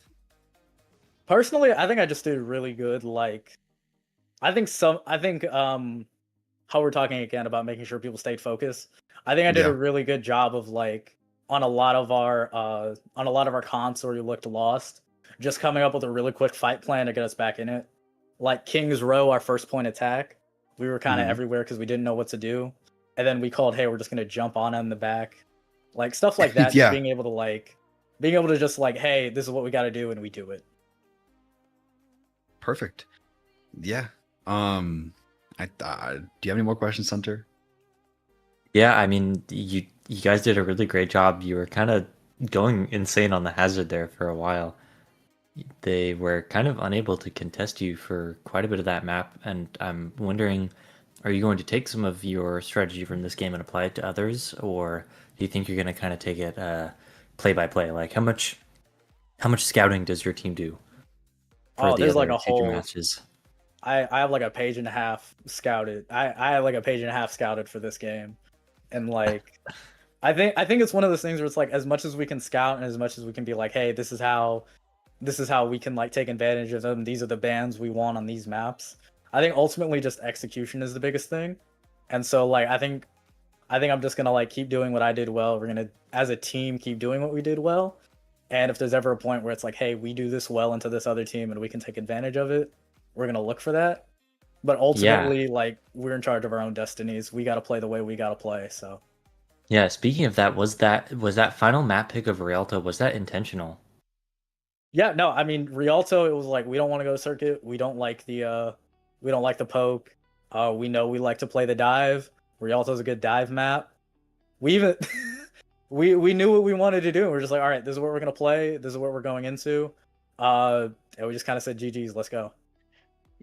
Personally, I think I just did really good. Like, I think how we're talking again about making sure people stayed focused. I think I did Yeah. a really good job of like on a lot of our comps where we looked lost, just coming up with a really quick fight plan to get us back in it. Like King's Row, our first point attack, we were kind of Mhm. everywhere because we didn't know what to do, and then we called, "Hey, we're just gonna jump on in the back," like stuff like that. Just Yeah. being able to just like, "Hey, this is what we got to do," and we do it. Perfect. Yeah. Do you have any more questions, Hunter? Yeah, I mean, you guys did a really great job. You were kind of going insane on the hazard there for a while. They were kind of unable to contest you for quite a bit of that map, and I'm wondering, are you going to take some of your strategy from this game and apply it to others, or do you think you're going to kind of take it play by play? Like, how much scouting does your team do for Oh, the there's like other a future whole. matches? I have like a page and a half scouted. I have like a page and a half scouted for this game, and like I think it's one of those things where it's like as much as we can scout and as much as we can be like, hey, this is how we can like take advantage of them. These are the bands we want on these maps. I think ultimately just execution is the biggest thing, and so like I think I'm just gonna like keep doing what I did well. We're gonna as a team keep doing what we did well, and if there's ever a point where it's like, hey, we do this well into this other team and we can take advantage of it, we're gonna look for that. But Yeah. ultimately, like we're in charge of our own destinies. We got to play the way we got to play. So Yeah, speaking of that, was that final map pick of Rialto, was that intentional? yeah, no, I mean Rialto, it was like we don't want to go circuit. We don't like the poke. We know we like to play the dive. Rialto's a good dive map. We even we knew what we wanted to do. And we're just like, all right, this is what we're gonna play. This is what we're going into. And we just kind of said, GG's, let's go.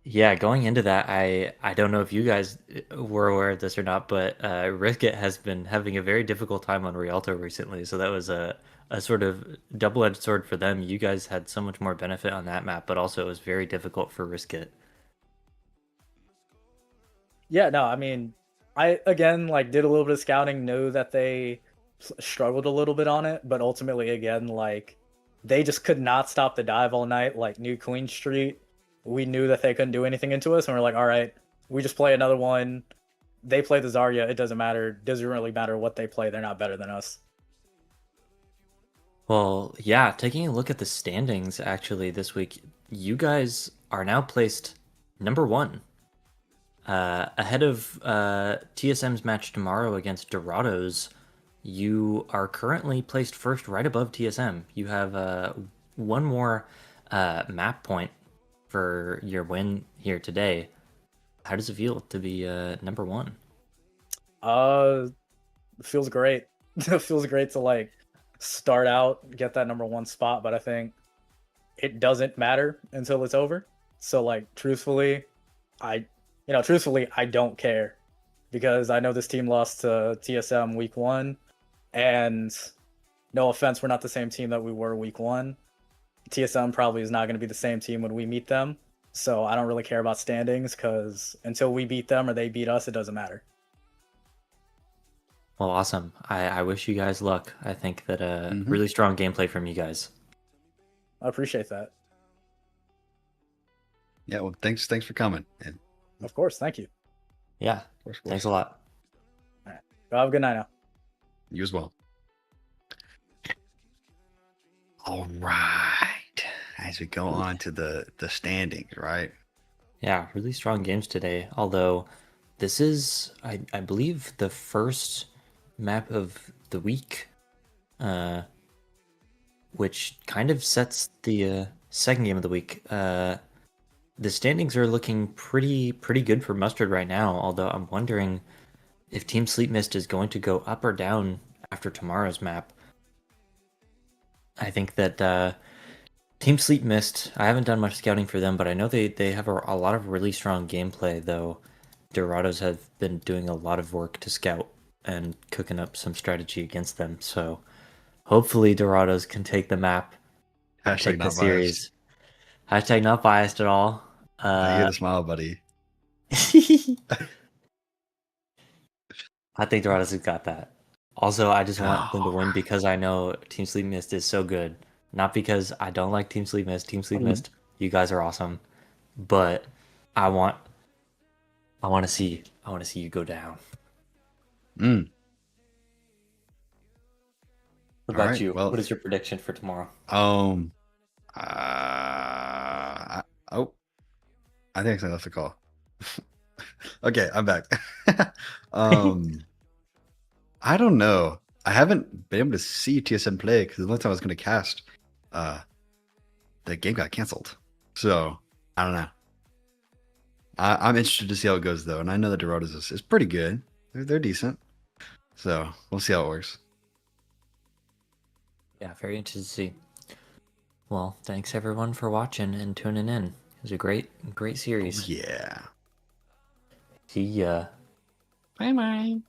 Yeah, going into that, I don't know if you guys were aware of this or not, but Riskit has been having a very difficult time on Rialto recently, so that was a sort of double-edged sword for them. You guys had so much more benefit on that map, but also it was very difficult for Riskit. Yeah, no, I mean, I again like did a little bit of scouting, know that they struggled a little bit on it, but ultimately again like they just could not stop the dive all night. Like New Queen Street, we knew that they couldn't do anything into us, and we're like, all right, we just play another one. They play the Zarya, it doesn't matter. Doesn't really matter what they play. They're not better than us. Well, yeah, taking a look at the standings actually this week, you guys are now placed number one, ahead of TSM's match tomorrow against Dorados. You are currently placed first, right above TSM. You have one more map point for your win here today. How does it feel to be number one? Uh, feels great. It feels great to like start out, get that number one spot, but I think it doesn't matter until it's over. So like I truthfully I don't care because I know this team lost to TSM week 1 and no offense, we're not the same team that we were week 1. TSM probably is not going to be the same team when we meet them. So I don't really care about standings cuz until we beat them or they beat us, it doesn't matter. Well, awesome. I wish you guys luck. I think that Mhm. really strong gameplay from you guys. I appreciate that. Yeah. Well, thanks for coming. And Of course, thank you. Yeah, of course, thanks a lot. All right. Have a good night now. you as well. All right. As we go on to the standings, right? Yeah, really strong games today. Although this is, I believe, the first map of the week, uh, which kind of sets the second game of the week. The standings are looking pretty good for Mustard right now. Although I'm wondering if Team Sleep Mist is going to go up or down after tomorrow's map. I think that Team Sleep Mist. I haven't done much scouting for them, but I know they have a lot of really strong gameplay, though. Dorados have been doing a lot of work to scout and cooking up some strategy against them. So hopefully Dorados can take the map, Hashtag take the not biased. series. Hashtag not biased at all. I hear the smile, buddy. I think Dorados has got that. Also, I just want them to Oh. win because I know Team Sleep Mist is so good. Not because I don't like Team Sleep Mist. Team Sleep Mist, you guys are awesome. But I want to see you go down. Mm. What All about right, you? well- What is your prediction for tomorrow? Oh, I think I left the call. Okay, I'm back. I don't know. I haven't been able to see TSM play because the only time I was going to cast, the game got canceled. So I don't know. I'm interested to see how it goes though, and I know that Dorados is pretty good. They're decent. So we'll see how it works. Yeah, very interested to see. Well, thanks everyone for watching and tuning in. It was a great series. Yeah. See ya. Bye bye.